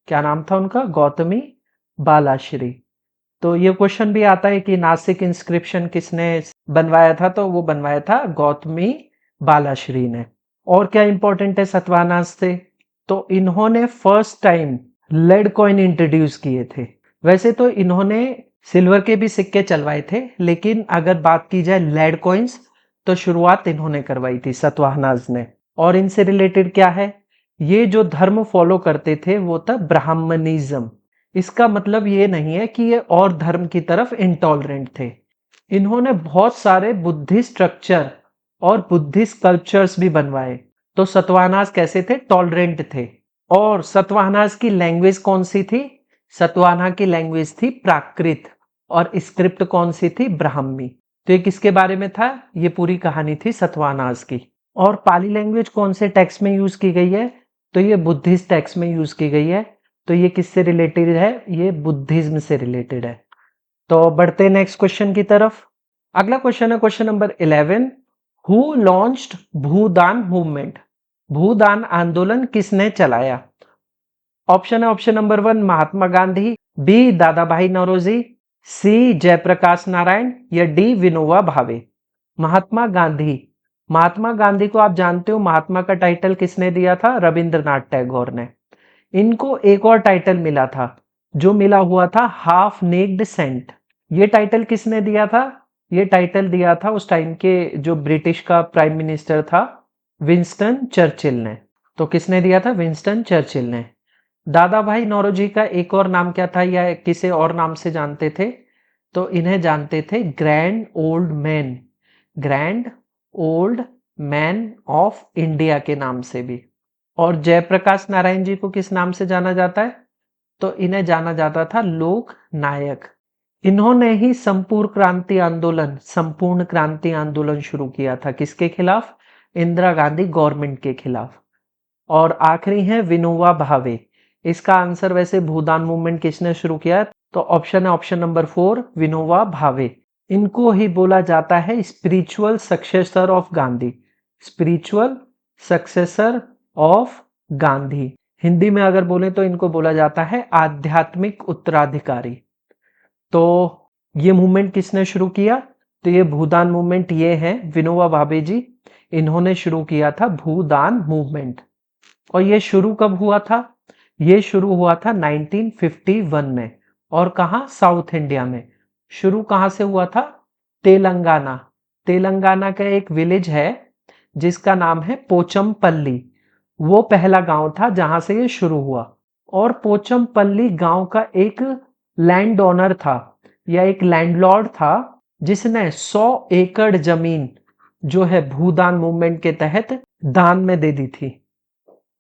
क्या नाम था उनका? गौतमी बालाश्री। तो ये क्वेश्चन भी आता है कि नासिक इंस्क्रिप्शन किसने बनवाया था? तो वो बनवाया था गौतमी बालाश्री ने। और क्या इंपॉर्टेंट है सतवाहनास से? तो इन्होंने first time lead coin introduce किए थे। वैसे तो इन्होंने सिल्वर के भी सिक्के चलवाए थे, लेकिन अगर बात की जाए लेड कॉइन्स, तो शुरुआत इन्होंने करवाई थी सतवाहनास ने। और इनसे रिलेटेड क्या है? ये जो धर्म फॉलो करते थे वो था ब्राह्मणिज्म। इसका मतलब ये नहीं है कि ये और धर्म की तरफ इंटॉलरेंट थे। इन्होंने बहुत सारे बुद्धिस्ट स्ट्रक्चर और बुद्धिस्ट स्कल्पचर्स भी बनवाए। तो सतवाहनास कैसे थे? टॉलरेंट थे। और सतवाहनास की लैंग्वेज कौन सी थी? सतवाहना की लैंग्वेज थी प्राकृत। और स्क्रिप्ट कौन सी थी? ब्राह्मी। तो ये किसके बारे में था? ये पूरी कहानी थी सतवाहनास की। और पाली लैंग्वेज कौन से टेक्स्ट में यूज की गई है? तो ये बुद्धिस्ट टेक्स्ट में यूज की गई है। तो ये किससे रिलेटेड है? ये बुद्धिज्म से रिलेटेड है। तो बढ़ते नेक्स्ट क्वेश्चन की तरफ। अगला क्वेश्चन है question number 11। Who launched Bhoodan movement? Bhoodan आंदोलन किसने चलाया? ऑप्शन है option number 1 Mahatma Gandhi, B Dadabhai Naoroji, सी जयप्रकाश नारायण या डी विनोबा भावे। महात्मा गांधी। महात्मा गांधी को आप जानते हो, महात्मा का टाइटल किसने दिया था? रविंद्रनाथ टैगोर ने। इनको एक और टाइटल मिला था, जो मिला हुआ था हाफ नेक्ड सेंट। ये टाइटल किसने दिया था? ये टाइटल दिया था उस टाइम के जो ब्रिटिश का प्राइम मिनिस्टर था, विंस्टन चर्चिल ने। तो किसने दिया था? विंस्टन चर्चिल ने। दादा भाई नौरोजी का एक और नाम क्या था, या किसे और नाम से जानते थे? तो इन्हें जानते थे grand old man. Grand old man of India के नाम से भी। और जयप्रकाश नारायण जी को किस नाम से जाना जाता है? तो इन्हें जाना जाता था लोक नायक। इन्होंने ही संपूर्ण क्रांति आंदोलन शुरू किया था। किसके खिलाफ? इंदिरा गांधी गवर्नमेंट के खिलाफ। और आखिरी है विनोबा भावे। इसका आंसर वैसे भूदान मूवमेंट किसने शुरू किया? तो ऑप्शन है ऑप्शन नंबर 4 विनोबा भावे। इनको ही बोला जाता है spiritual successor of Gandhi. Spiritual successor of Gandhi. Hindi में अगर बोले तो इनको बोला जाता है आध्यात्मिक उत्तराधिकारी। तो ये मूवमेंट किसने शुरू किया? तो ये भूदान मूवमेंट ये है विनोबा भावे जी, इन्होंने शुरू किया था भूदान मूवमेंट। और ये शुरू कब हुआ था? ये शुरू हुआ था 1951 में। और कहा? साउथ इंडिया में। शुरू कहां से हुआ था? तेलंगाना। तेलंगाना का एक विलेज है जिसका नाम है पोचमपल्ली। वो पहला गांव था जहां से ये शुरू हुआ। और पोचमपल्ली गांव का एक लैंड ओनर था या एक लैंडलॉर्ड था, जिसने 100 एकड़ जमीन जो है भूदान मूवमेंट के तहत दान में दे दी थी।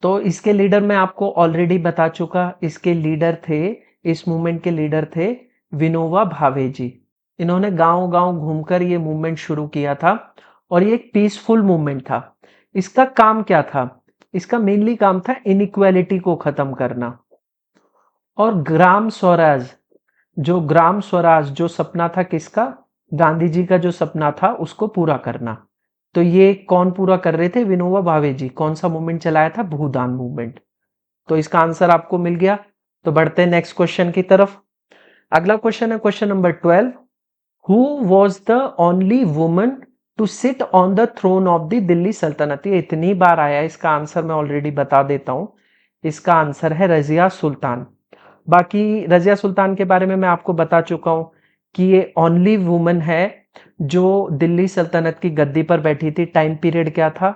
तो इसके लीडर मैं आपको ऑलरेडी बता चुका। इसके लीडर थे, इस मूवमेंट के लीडर थे विनोबा भावे जी। इन्होंने गांव गांव घूमकर ये मूवमेंट शुरू किया था। और ये एक पीसफुल मूवमेंट था। इसका काम क्या था? इसका मेनली काम था इनइक्वालिटी को खत्म करना और ग्राम स्वराज जो सपना था किसका? गांधी जी का जो सपना था उसको पूरा करना। तो ये कौन पूरा कर रहे थे? विनोबा भावे जी। कौन सा मूवमेंट चलाया था? भूदान मूवमेंट। तो इसका आंसर आपको मिल गया। तो बढ़ते हैं नेक्स्ट क्वेश्चन की तरफ। अगला क्वेश्चन है question number 12। Who was the only woman to sit on the throne of the Delhi Sultanat? ये इतनी बार आया, इसका आंसर मैं ऑलरेडी बता देता हूं। इसका आंसर है रजिया सुल्तान। बाकी रजिया सुल्तान के बारे में मैं आपको बता चुका हूं कि ये ओनली वुमन है जो दिल्ली सल्तनत की गद्दी पर बैठी थी। टाइम पीरियड क्या था?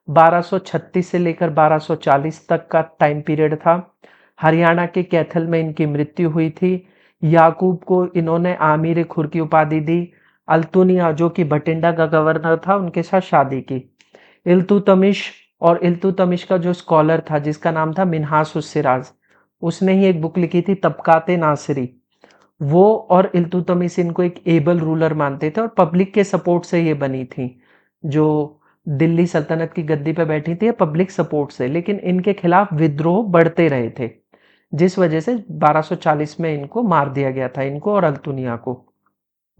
1236 से लेकर 1240 तक का टाइम पीरियड था। हरियाणा के कैथल में इनकी मृत्यु हुई थी। याकूब को इन्होंने आमिर खुर की उपाधि दी। अल्तुनिया जो कि बठिंडा का गवर्नर था, उनके साथ शादी की। इल्तुतमिश, और इल्तुतमिश का जो स्कॉलर था जिसका नाम था मिन्हास उस सिराज, उसने ही एक बुक लिखी थी तबकाते नासिरी। वो और इल्तुतमिश इनको एक एबल रूलर मानते थे और पब्लिक के सपोर्ट से ये बनी थी। जो दिल्ली सल्तनत की गद्दी पे बैठी थी, पब्लिक सपोर्ट से, लेकिन इनके खिलाफ विद्रोह बढ़ते रहे थे, जिस वजह से 1240 में इनको मार दिया गया था, इनको और अल्तुनिया को।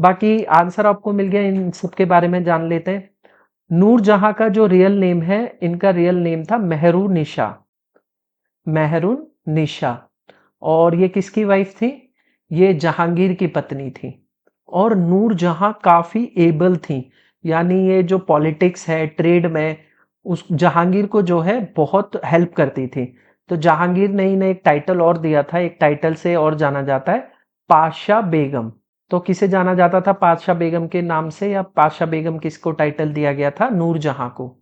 बाकी आंसर आपको मिल गया, इन सब के बारे में जान लेते हैं। नूरजहां का जो रियल नेम है, इनका रियल नेम था मेहरुनिशा। मेहरुनिशा। और ये किसकी वाइफ थी? ये जहांगीर की पत्नी थी। और नूरजहां काफी एबल थी, यानी ये जो पॉलिटिक्स है, ट्रेड में, उस जहांगीर को जो है बहुत हेल्प करती थी। तो जहांगीर ने इन्हें एक टाइटल और दिया था, एक टाइटल से और जाना जाता है, पाशा बेगम। तो किसे जाना जाता था पाशा बेगम के नाम से, या पाशा बेगम किसको टाइटल दिया गया था? नूरजहां को।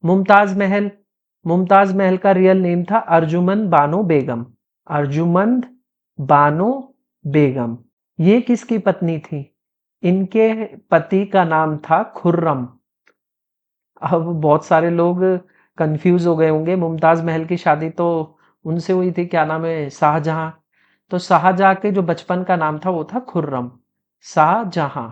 मुमताज महल। मुमताज महल का रियल नेम था अर्जुमंद बानो बेगम। अर्जुमंद बानो बेगम। ये किसकी पत्नी थी? इनके पति का नाम था खुर्रम। अब बहुत सारे लोग कंफ्यूज हो गए होंगे, मुमताज महल की शादी तो उनसे हुई थी, क्या नाम है, शाहजहां। तो शाहजहां के जो बचपन का नाम था वो था खुर्रम। शाहजहां।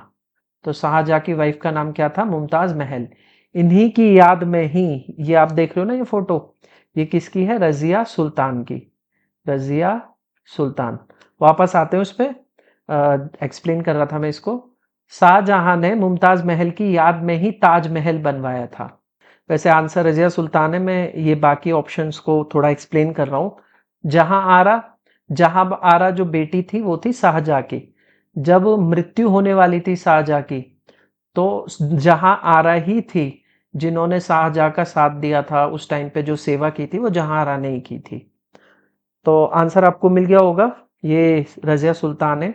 तो शाहजहां की वाइफ का नाम क्या था? मुमताज महल। इन्हीं की याद में ही ये आप देख रहे हो ना, ये फोटो, ये किसकी है? रजिया सुल्तान की। रजिया सुल्तान। वापस आते हैं उस पे, एक्सप्लेन कर रहा था मैं इसको। शाहजहां ने मुमताज महल की याद में ही ताजमहल बनवाया था। वैसे आंसर रजिया सुल्तान है, मैं ये बाकी ऑप्शंस को थोड़ा एक्सप्लेन कर रहा हूं। जहां आरा जो बेटी थी वो थी शाहजहां की। जब मृत्यु होने वाली थी शाहजहां की, तो जहां आरा ही थी जिन्होंने शाहजहां का साथ दिया था, उस टाइम पे जो सेवा की थी वो जहां आरा ने ही की थी। तो आंसर आपको मिल गया होगा, ये रजिया सुल्तान है।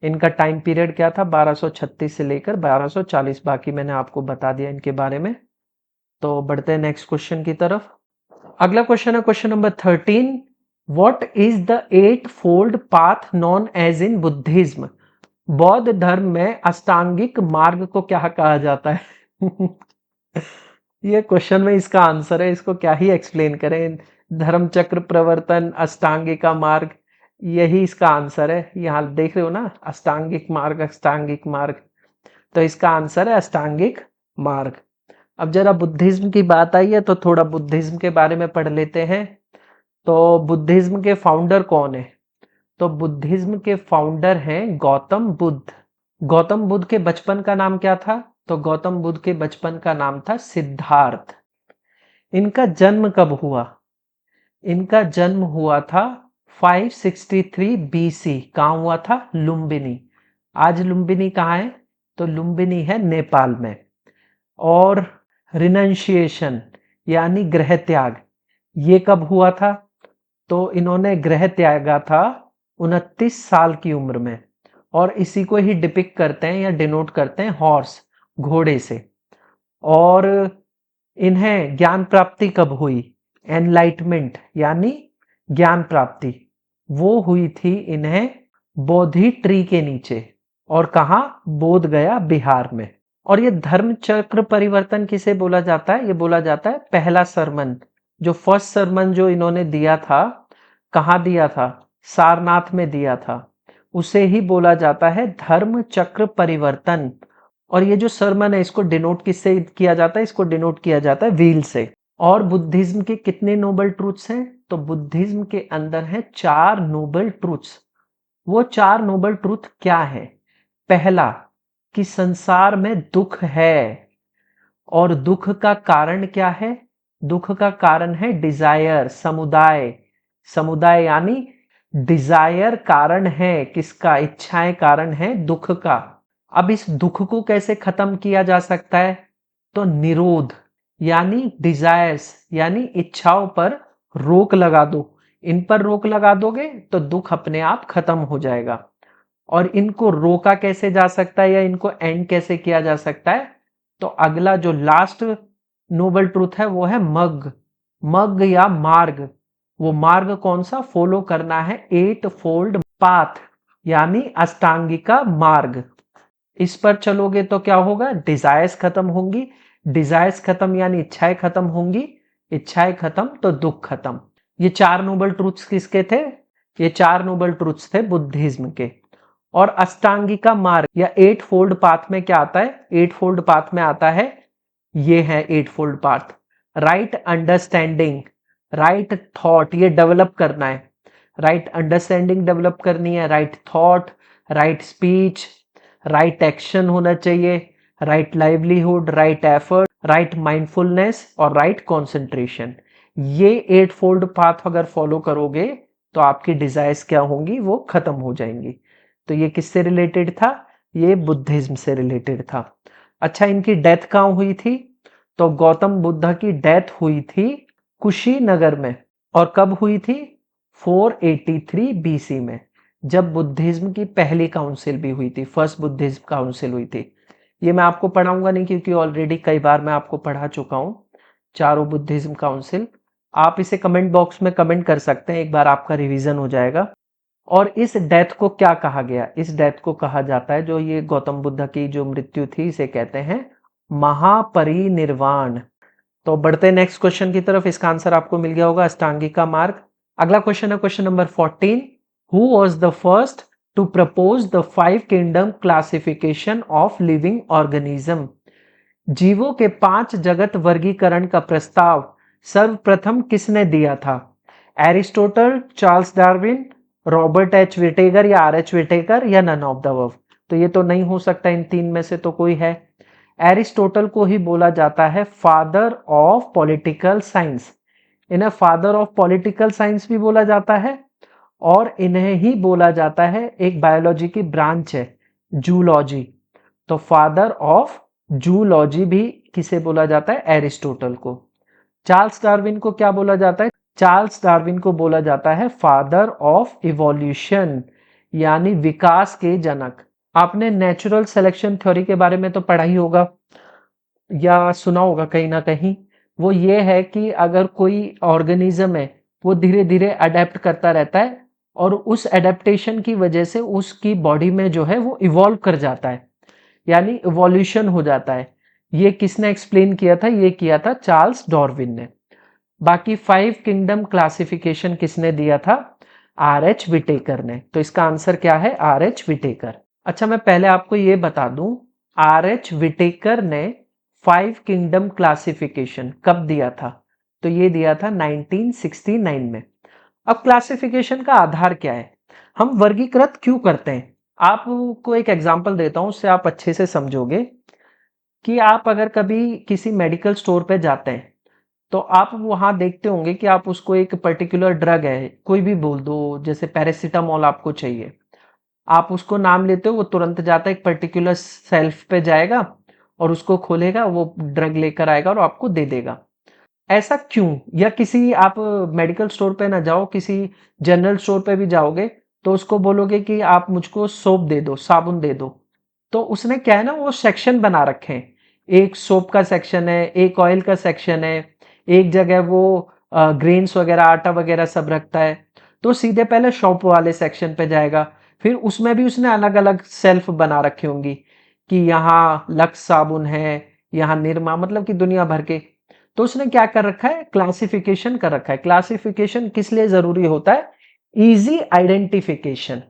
इनका टाइम पीरियड क्या था? 1236 से लेकर 1240। बाकी मैंने आपको बता दिया इनके बारे में। तो बढ़ते हैं नेक्स्ट क्वेश्चन की तरफ। अगला क्वेश्चन है question number 13। What is the eightfold path known as in Buddhism? बौद्ध धर्म में अष्टांगिक मार्ग को क्या कहा जाता है? ये क्वेश्चन में इसका आंसर है, इसको क्या ही एक्सप्लेन करें। धर्म चक्र प्रवर्तन, अष्टांगिका मार्ग, यही इसका आंसर है। यहाँ देख रहे हो ना, अष्टांगिक मार्ग, अष्टांगिक मार्ग। तो इसका आंसर है अष्टांगिक मार्ग। अब जरा बुद्धिज्म की बात आई है तो थोड़ा बुद्धिज्म के बारे में पढ़ लेते हैं। तो बुद्धिज्म के फाउंडर कौन है? तो बुद्धिज्म के फाउंडर हैं गौतम बुद्ध। गौतम बुद्ध के बचपन का नाम क्या था? तो गौतम बुद्ध के बचपन का नाम था सिद्धार्थ। इनका जन्म कब हुआ? इनका जन्म हुआ था 563 बीसी। कहाँ हुआ था? लुम्बिनी। आज लुम्बिनी कहाँ है? तो लुम्बिनी है नेपाल में। और रिनंशिएशन यानी गृह त्याग, ये कब हुआ था? तो इन्होंने गृह त्यागा था 29 साल की उम्र में। और इसी को ही डिपिक्ट करते हैं या डिनोट करते हैं हॉर्स, घोड़े से। और इन्हें ज्ञान प्राप्ति कब हुई? एनलाइटमेंट यानी ज्ञान प्राप्ति, वो हुई थी इन्हें बोधि ट्री के नीचे। और कहा? बोध गया, बिहार में। और ये धर्म चक्र परिवर्तन किसे बोला जाता है? ये बोला जाता है पहला सरमन। जो फर्स्ट सरमन जो इन्होंने दिया था, कहाँ दिया था? सारनाथ में दिया था। उसे ही बोला जाता है धर्म चक्र परिवर्तन। और ये जो सरमन है, इसको डिनोट किससे किया जाता है? इसको डिनोट किया जाता है व्हील से। और बुद्धिज्म के कितने नोबल ट्रूथ्स हैं? तो बुद्धिज्म के अंदर है 4 नोबल ट्रूथ्स। वो 4 नोबल ट्रूथ क्या है? पहला, कि संसार में दुख है। और दुख का कारण क्या है? दुख का कारण है डिजायर, समुदाय। समुदाय यानी डिजायर कारण है किसका? इच्छाएं कारण है दुख का। अब इस दुख को कैसे खत्म किया जा सकता है? तो निरोध यानी डिजायर्स यानी इच्छाओं पर रोक लगा दो। इन पर रोक लगा दोगे तो दुख अपने आप खत्म हो जाएगा। और इनको रोका कैसे जा सकता है या इनको एंड कैसे किया जा सकता है? तो अगला जो लास्ट नोबल ट्रूथ है वो है मग। मग या मार्ग। वो मार्ग कौन सा? फॉलो करना है 8 फोल्ड पाथ यानी अष्टांगिका मार्ग। इस पर चलोगे तो क्या होगा? डिजायर्स खत्म होंगी। डिजायर्स खत्म यानी इच्छाएं खत्म होंगी। इच्छाएं खत्म तो दुख खत्म। ये 4 नोबल ट्रूथ्स किसके थे? ये 4 नोबल ट्रूथ्स थे बुद्धिज्म के। और अष्टांगिका मार्ग या 8 फोल्ड पाथ में क्या आता है? 8 फोल्ड पाथ में आता है, ये है 8 fold path. Right understanding, right thought, ये डेवलप करना है। राइट अंडरस्टैंडिंग डेवलप करनी है, right thought, right speech, right action होना चाहिए, right livelihood, right effort, right mindfulness और राइट कॉन्सेंट्रेशन। ये 8 फोल्ड पाथ अगर फॉलो करोगे तो आपकी डिजायर्स क्या होंगी? वो खत्म हो जाएंगी। तो ये किससे रिलेटेड था? ये बुद्धिज्म से रिलेटेड था। अच्छा, इनकी डेथ कहाँ हुई थी? तो गौतम बुद्ध की डेथ हुई थी कुशीनगर में। और कब हुई थी? 483 बीसी में, जब बुद्धिज्म की पहली काउंसिल भी हुई थी, फर्स्ट बुद्धिज्म काउंसिल हुई थी। ये मैं आपको पढ़ाऊंगा नहीं क्योंकि ऑलरेडी कई बार मैं आपको पढ़ा चुका हूं चारों बुद्धिज्म काउंसिल। आप इसे कमेंट बॉक्स में कमेंट कर सकते हैं, एक बार आपका रिवीजन हो जाएगा। और इस डेथ को क्या कहा गया? इस डेथ को कहा जाता है, जो ये गौतम बुद्ध की जो मृत्यु थी, इसे कहते हैं महापरिनिर्वाण। तो बढ़ते हैं नेक्स्ट क्वेश्चन की तरफ। इसका आंसर आपको मिल गया होगा, अष्टांगिका मार्ग। अगला क्वेश्चन है question number 14। Who was the first to propose the 5 kingdom classification of living organism? जीवों के 5 जगत वर्गीकरण का प्रस्ताव सर्वप्रथम किसने दिया था? Aristotle, Charles Darwin, Robert H Whittaker या आर एच विटेकर या नन ऑफ द अबव? तो ये तो नहीं हो सकता, इन तीन में से तो कोई है। एरिस्टोटल को ही बोला जाता है फादर ऑफ पॉलिटिकल साइंस। इन्हें फादर ऑफ पॉलिटिकल साइंस भी बोला जाता है, और इन्हें ही बोला जाता है, एक बायोलॉजी की ब्रांच है जूलॉजी, तो फादर ऑफ जूलॉजी भी किसे बोला जाता है? एरिस्टोटल को। चार्ल्स डार्विन को क्या बोला जाता है? चार्ल्स डार्विन को बोला जाता है फादर ऑफ इवोल्यूशन, यानी विकास के जनक। आपने नेचुरल सिलेक्शन थ्योरी के बारे में तो पढ़ा ही होगा या सुना होगा कहीं ना कहीं। वो ये है कि अगर कोई ऑर्गेनिज्म है, वो धीरे धीरे अडेप्ट करता रहता है, और उस एडेप्टेशन की वजह से उसकी बॉडी में जो है वो इवॉल्व कर जाता है, यानी इवोल्यूशन हो जाता है। ये किसने एक्सप्लेन किया था? ये किया था चार्ल्स डार्विन ने। बाकी 5 किंगडम क्लासिफिकेशन किसने दिया था? आर एच विटेकर ने। तो इसका आंसर क्या है? R H Whittaker. अच्छा, मैं पहले आपको ये बता दूं, आर एच विटेकर ने 5 किंगडम क्लासिफिकेशन कब दिया था? तो ये दिया था 1969 में। अब क्लासिफिकेशन का आधार क्या है? हम वर्गीकृत क्यों करते हैं? आपको एक एग्जांपल देता हूं, उससे आप अच्छे से समझोगे। कि आप अगर कभी किसी मेडिकल स्टोर पे जाते हैं, तो आप वहां देखते होंगे कि आप उसको एक पर्टिकुलर ड्रग है, कोई भी बोल दो, जैसे पैरासीटामोल आपको चाहिए, आप उसको नाम लेते हो, वो तुरंत जाता है एक पर्टिकुलर शेल्फ पे जाएगा और उसको खोलेगा, वो ड्रग लेकर आएगा और आपको दे देगा। ऐसा क्यों? या किसी आप मेडिकल स्टोर पे ना जाओ, किसी जनरल स्टोर पे भी जाओगे, तो उसको बोलोगे कि आप मुझको सोप दे दो, साबुन दे दो, तो उसने क्या है ना, वो सेक्शन बना रखे हैं। एक सोप का सेक्शन है, एक ऑयल का सेक्शन है, एक जगह वो ग्रेन्स वगैरह, आटा वगैरह सब रखता है। तो सीधे पहले शॉप वाले सेक्शन पे जाएगा, फिर उसमें भी उसने अलग अलग सेल्फ बना रखी होंगी कि यहाँ लक्स साबुन है, यहाँ निरमा, मतलब कि दुनिया भर के। तो उसने क्या कर रखा है? क्लासिफिकेशन कर रखा है। क्लासिफिकेशन किस लिए जरूरी होता है? Easy identification.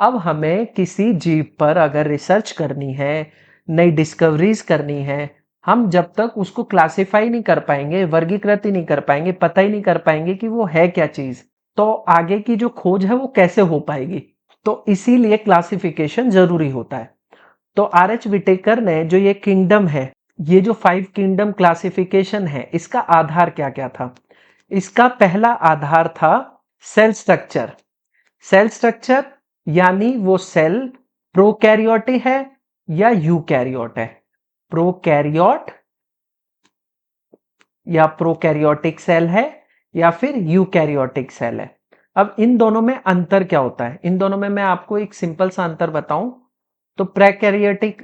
अब हमें किसी जीव पर अगर रिसर्च करनी है, नई डिस्कवरीज करनी है, हम जब तक उसको क्लासिफाई नहीं कर पाएंगे, वर्गीकृत ही नहीं कर पाएंगे, पता ही नहीं कर पाएंगे कि वो है क्या चीज, तो आगे की जो खोज है वो कैसे हो पाएगी? तो इसीलिए क्लासिफिकेशन जरूरी होता है। तो आर एच विटेकर ने जो ये किंगडम है, ये जो 5 किंगडम क्लासिफिकेशन है, इसका आधार क्या क्या था? इसका पहला आधार था सेल स्ट्रक्चर। सेल स्ट्रक्चर यानी वो सेल प्रोकैरियोटिक है या यूकैरियोट है। प्रोकैरियोट या प्रोकैरियोटिक सेल है या फिर यूकैरियोटिक सेल है। अब इन दोनों में अंतर क्या होता है? इन दोनों में मैं आपको एक सिंपल सा अंतर बताऊं तो प्रोकैरियोटिक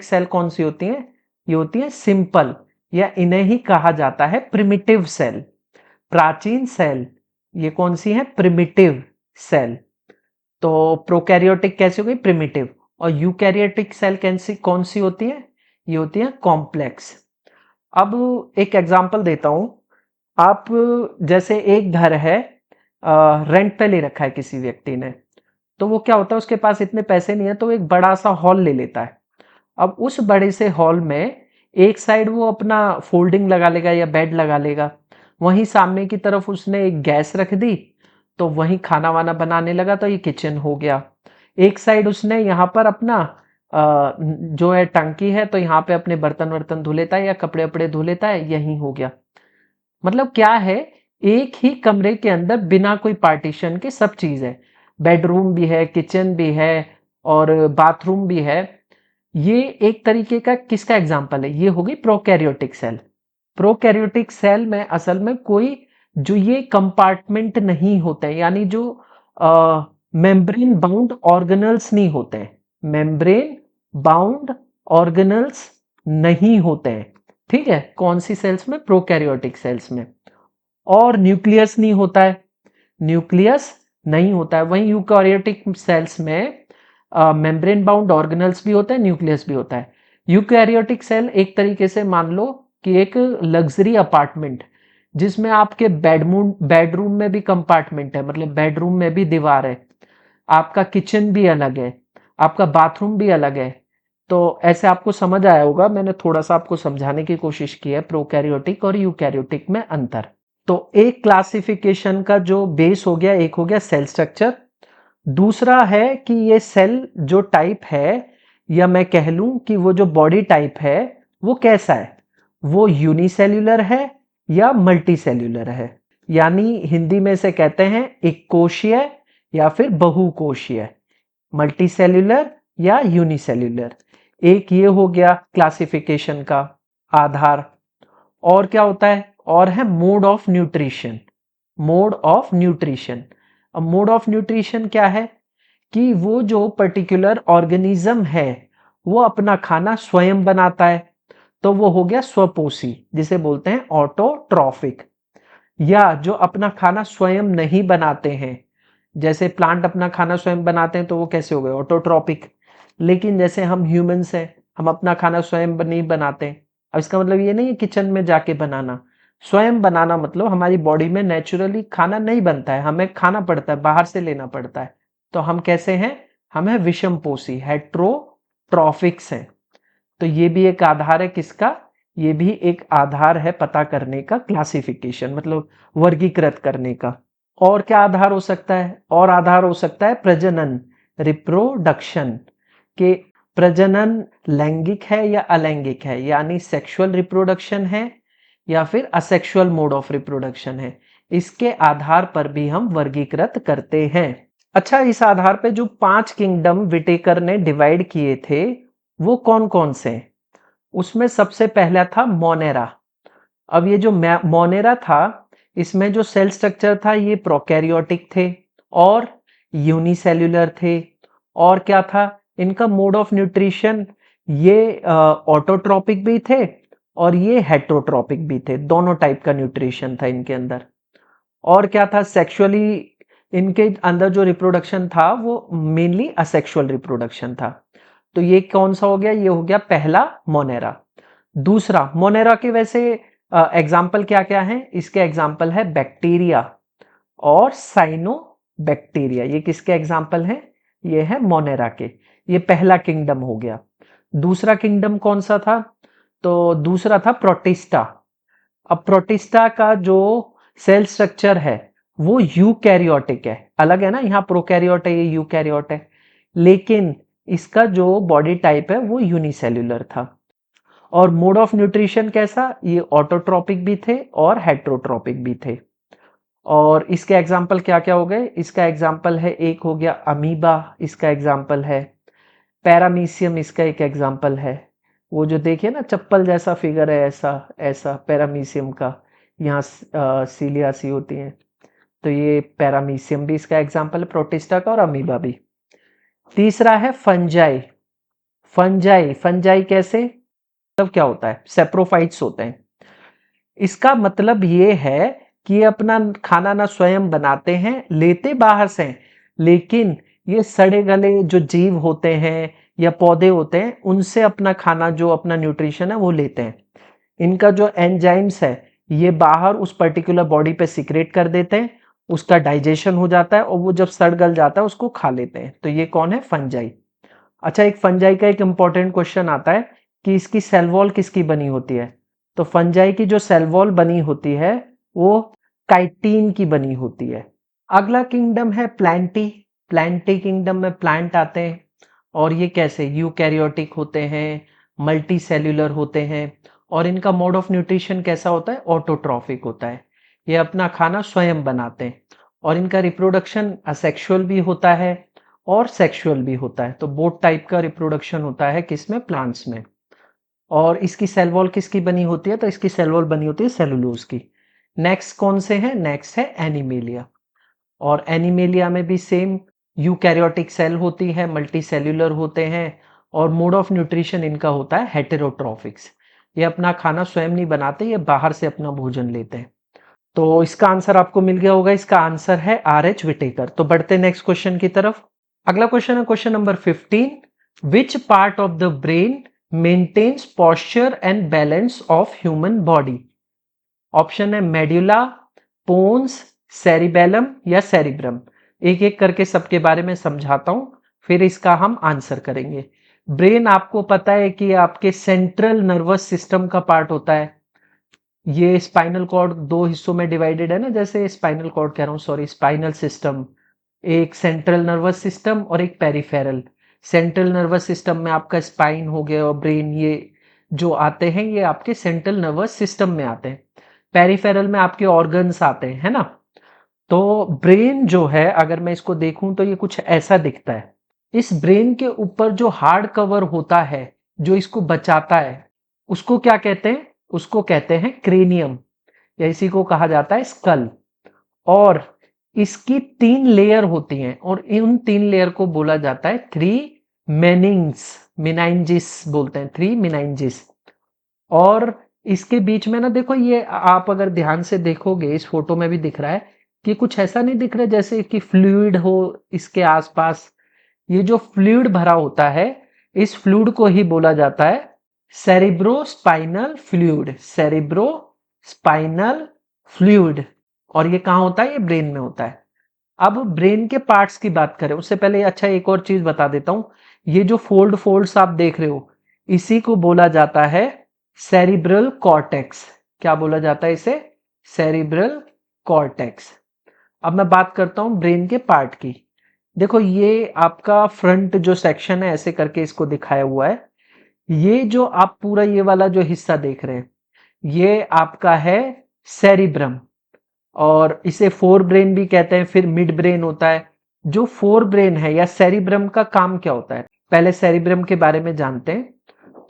सेल कौन सी होती है? ये होती है सिंपल, या इन्हें ही कहा जाता है प्रिमिटिव सेल, प्राचीन सेल। ये कौन सी है? Primitive cell. तो प्रोकैरियोटिक कैसी हो गई? प्रिमिटिव। और यूकैरियोटिक सेल कौन सी होती है? ये होती है कॉम्प्लेक्स। अब एक एग्जांपल देता हूं, आप जैसे एक घर है, रेंट पे ले रखा है किसी व्यक्ति ने, तो वो क्या होता है, उसके पास इतने पैसे नहीं है तो वो एक बड़ा सा हॉल ले लेता है। अब उस बड़े से हॉल में एक साइड वो अपना फोल्डिंग लगा लेगा या बेड लगा लेगा, वहीं सामने की तरफ उसने एक गैस रख दी, तो वहीं खाना वाना बनाने लगा, तो ये किचन हो गया। एक साइड उसने यहाँ पर अपना जो है टंकी है, तो यहाँ पे अपने बर्तन वर्तन धो लेता है या कपड़े वपड़े धो लेता है, यही हो गया। मतलब क्या है, एक ही कमरे के अंदर बिना कोई पार्टीशन के सब चीज है। बेडरूम भी है, किचन भी है और बाथरूम भी है। ये एक तरीके का किसका एग्जाम्पल है, ये होगी प्रोकैरियोटिक सेल। प्रोकैरियोटिक सेल में असल में कोई जो ये कंपार्टमेंट नहीं होते हैं, यानी जो मेम्ब्रेन बाउंड ऑर्गेनल्स नहीं होते हैं, मेम्ब्रेन बाउंड ऑर्गेनल्स नहीं होते हैं। ठीक है, कौन सी सेल्स में, प्रोकैरियोटिक सेल्स में। और न्यूक्लियस नहीं होता है, न्यूक्लियस नहीं होता है। वहीं यूकैरियोटिक सेल्स में मेम्ब्रेन बाउंड ऑर्गेनल्स भी होते हैं, न्यूक्लियस भी होता है। यूकैरियोटिक सेल एक तरीके से मान लो कि एक लग्जरी अपार्टमेंट, जिसमें आपके बेडरूम में भी कंपार्टमेंट है, मतलब बेडरूम में भी दीवार है, आपका किचन भी अलग है, आपका बाथरूम भी अलग है। तो ऐसे आपको समझ आया होगा, मैंने थोड़ा सा आपको समझाने की कोशिश की है प्रोकैरियोटिक और यूकैरियोटिक में अंतर। तो एक क्लासिफिकेशन का जो बेस हो गया, एक हो गया सेल स्ट्रक्चर। दूसरा है कि ये सेल जो टाइप है, या मैं कह लूं कि वो जो बॉडी टाइप है वो कैसा है, वो यूनिसेल्यूलर है या मल्टीसेल्यूलर है। यानी हिंदी में से कहते हैं एक कोशीय या फिर बहुकोशीय, मल्टीसेल्यूलर या यूनिसेल्यूलर। एक ये हो गया क्लासिफिकेशन का आधार। और क्या होता है, और है mode of nutrition. Mode of nutrition, अब मोड ऑफ न्यूट्रिशन क्या है कि वो जो पर्टिकुलर ऑर्गेनिज्म है वो अपना खाना स्वयं बनाता है, तो वो हो गया स्वपोषी, जिसे बोलते हैं ऑटोट्रॉफिक। या जो अपना खाना स्वयं नहीं बनाते हैं, जैसे प्लांट अपना खाना स्वयं बनाते हैं तो वो कैसे हो गए, ऑटोट्रॉपिक। लेकिन जैसे हम ह्यूमंस हैं, हम अपना खाना स्वयं नहीं बनाते। अब इसका मतलब ये नहीं है किचन में जाके बनाना। स्वयं बनाना मतलब हमारी बॉडी में नेचुरली खाना नहीं बनता है, हमें खाना पड़ता है, बाहर से लेना पड़ता है। तो हम कैसे हैं, हम हैं विषमपोषी, हेट्रोट्रॉफिक्स हैं। तो ये भी एक आधार है किसका, ये भी एक आधार है पता करने का, क्लासिफिकेशन मतलब वर्गीकृत करने का। और क्या आधार हो सकता है, और आधार हो सकता है प्रजनन, रिप्रोडक्शन के। प्रजनन लैंगिक है या अलैंगिक है, यानी सेक्सुअल रिप्रोडक्शन है या फिर असेक्सुअल मोड ऑफ रिप्रोडक्शन है, इसके आधार पर भी हम वर्गीकृत करते हैं। अच्छा, इस आधार पे जो 5 किंगडम विटेकर ने डिवाइड किए थे वो कौन कौन से हैं? उसमें सबसे पहला था मोनेरा। अब ये जो मोनेरा था, इसमें जो सेल स्ट्रक्चर था ये प्रोकैरियोटिक थे और यूनिसेल्युलर थे। और क्या था, इनका मोड ऑफ न्यूट्रिशन, ये ऑटोट्रॉपिक भी थे और ये हेट्रोट्रॉपिक भी थे, दोनों टाइप का न्यूट्रिशन था इनके अंदर। और क्या था, सेक्सुअली इनके अंदर जो रिप्रोडक्शन था वो मेनली असेक्सुअल रिप्रोडक्शन था। तो ये कौन सा हो गया, ये हो गया पहला मोनेरा। दूसरा मोनेरा के वैसे एग्जाम्पल क्या क्या है, इसके एग्जाम्पल है बैक्टीरिया और साइनोबैक्टीरिया। ये किसके एग्जाम्पल हैं, ये है मोनेरा के। ये पहला किंगडम हो गया। दूसरा किंगडम कौन सा था, तो दूसरा था प्रोटिस्टा। अब प्रोटिस्टा का जो सेल स्ट्रक्चर है वो यूकैरियोटिक है, अलग है ना, यहाँ प्रोकैरियोट है, ये यूकैरियोट है। लेकिन इसका जो बॉडी टाइप है वो यूनिसेल्युलर था। और मोड ऑफ न्यूट्रिशन कैसा, ये ऑटोट्रॉपिक भी थे और हेट्रोट्रॉपिक भी थे। और इसके एग्जाम्पल क्या क्या हो गए, इसका एग्जाम्पल है, एक हो गया अमीबा, इसका एग्जाम्पल है पैरामीशियम, इसका एक एग्जाम्पल है। वो जो देखिए ना चप्पल जैसा फिगर है, ऐसा ऐसा पैरामीशियम का, यहाँ सीलिया सी होती हैं, तो ये पैरामीशियम भी इसका एग्जाम्पल है, प्रोटिस्टा का, और अमीबा भी। तीसरा है फंजाई। फंजाई फंजाई कैसे, मतलब क्या होता है, सेप्रोफाइट्स होते हैं। इसका मतलब ये है कि ये अपना खाना ना स्वयं बनाते हैं, लेते बाहर से हैं, लेकिन ये सड़े गले जो जीव होते हैं या पौधे होते हैं उनसे अपना खाना, जो अपना न्यूट्रिशन है वो लेते हैं। इनका जो एंजाइम्स है, ये बाहर उस पर्टिकुलर बॉडी पे सिक्रेट कर देते हैं, उसका डाइजेशन हो जाता है और वो जब सड़ गल जाता है उसको खा लेते हैं। तो ये कौन है? फंजाई। अच्छा, एक फंजाई का एक इंपॉर्टेंट क्वेश्चन आता है कि इसकी सेल वॉल किसकी बनी होती है? तो फंजाई की जो सेल वॉल बनी होती है वो काइटिन की बनी होती है। अगला किंगडम है प्लांटी। प्लांटी किंगडम में प्लांट आते हैं और ये कैसे यूकैरियोटिक होते हैं, मल्टी सेल्यूलर होते हैं और इनका मोड ऑफ न्यूट्रिशन कैसा होता है? ऑटोट्रॉफिक होता है। ये अपना खाना स्वयं बनाते हैं और इनका रिप्रोडक्शन असेक्सुअल भी होता है और सेक्सुअल भी होता है। तो बोथ टाइप का रिप्रोडक्शन होता है किसमें? प्लांट्स में। और इसकी सेल वॉल किसकी बनी होती है? तो इसकी सेल वॉल बनी होती है सेलुलोज की। नेक्स्ट कौन से हैं? नेक्स्ट है एनिमेलिया। और एनिमेलिया में भी सेम यूकैरियोटिक सेल होती है, मल्टी सेल्यूलर होते हैं और मोड ऑफ न्यूट्रिशन इनका होता है हेटेरोट्रॉफिक्स। ये अपना खाना स्वयं नहीं बनाते, ये बाहर से अपना भोजन लेते हैं। तो इसका आंसर आपको मिल गया होगा। इसका आंसर है आर.एच. विटेकर। तो बढ़ते नेक्स्ट क्वेश्चन की तरफ। अगला क्वेश्चन है question number 15। Which part of the brain maintains posture and balance of human body? Option है मेड्यूला, पोन्स, सेरिबेलम या सेरिब्रम। एक एक करके सबके बारे में समझाता हूं, फिर इसका हम आंसर करेंगे। ब्रेन आपको पता है कि आपके सेंट्रल नर्वस सिस्टम का पार्ट होता है। ये स्पाइनल कॉर्ड दो हिस्सों में डिवाइडेड है ना, जैसे स्पाइनल कॉर्ड कह रहा हूँ, सॉरी, स्पाइनल सिस्टम। एक सेंट्रल नर्वस सिस्टम और एक पेरिफेरल। सेंट्रल नर्वस सिस्टम में आपका स्पाइन हो गया और ब्रेन, ये जो आते हैं ये आपके सेंट्रल नर्वस सिस्टम में आते हैं। पेरिफेरल में आपके ऑर्गन्स आते हैं, है ना। तो ब्रेन जो है, अगर मैं इसको देखूं तो ये कुछ ऐसा दिखता है। इस ब्रेन के ऊपर जो हार्ड कवर होता है जो इसको बचाता है, उसको क्या कहते हैं? उसको कहते हैं क्रेनियम, या इसी को कहा जाता है स्कल। और इसकी 3 लेयर होती हैं और इन 3 लेयर को बोला जाता है थ्री मेनिंग्स, मिनाइंजिस बोलते हैं, थ्री मिनाइंजिस। और इसके बीच में ना देखो, ये आप अगर ध्यान से देखोगे इस फोटो में भी दिख रहा है कि कुछ ऐसा नहीं दिख रहा जैसे कि फ्लूइड हो इसके आसपास। ये जो फ्लूइड भरा होता है, इस फ्लूइड को ही बोला जाता है सेरिब्रोस्पाइनल फ्लूइड। Cerebrospinal fluid. और ये कहाँ होता है? ये ब्रेन में होता है। अब ब्रेन के पार्ट्स की बात करें उससे पहले अच्छा एक और चीज बता देता हूं। ये जो फोल्ड्स आप देख रहे हो, इसी को बोला जाता है सेरिब्रल कॉर्टेक्स। क्या बोला जाता है इसे? Cerebral cortex. अब मैं बात करता हूं ब्रेन के पार्ट की। देखो, ये आपका फ्रंट जो सेक्शन है, ऐसे करके इसको दिखाया हुआ है। ये जो आप पूरा ये वाला जो हिस्सा देख रहे हैं, ये आपका है सेरिब्रम। और इसे फोर ब्रेन भी कहते हैं। फिर मिड ब्रेन होता है। जो फोर ब्रेन है या सेरिब्रम का काम क्या होता है? पहले सेरिब्रम के बारे में जानते हैं।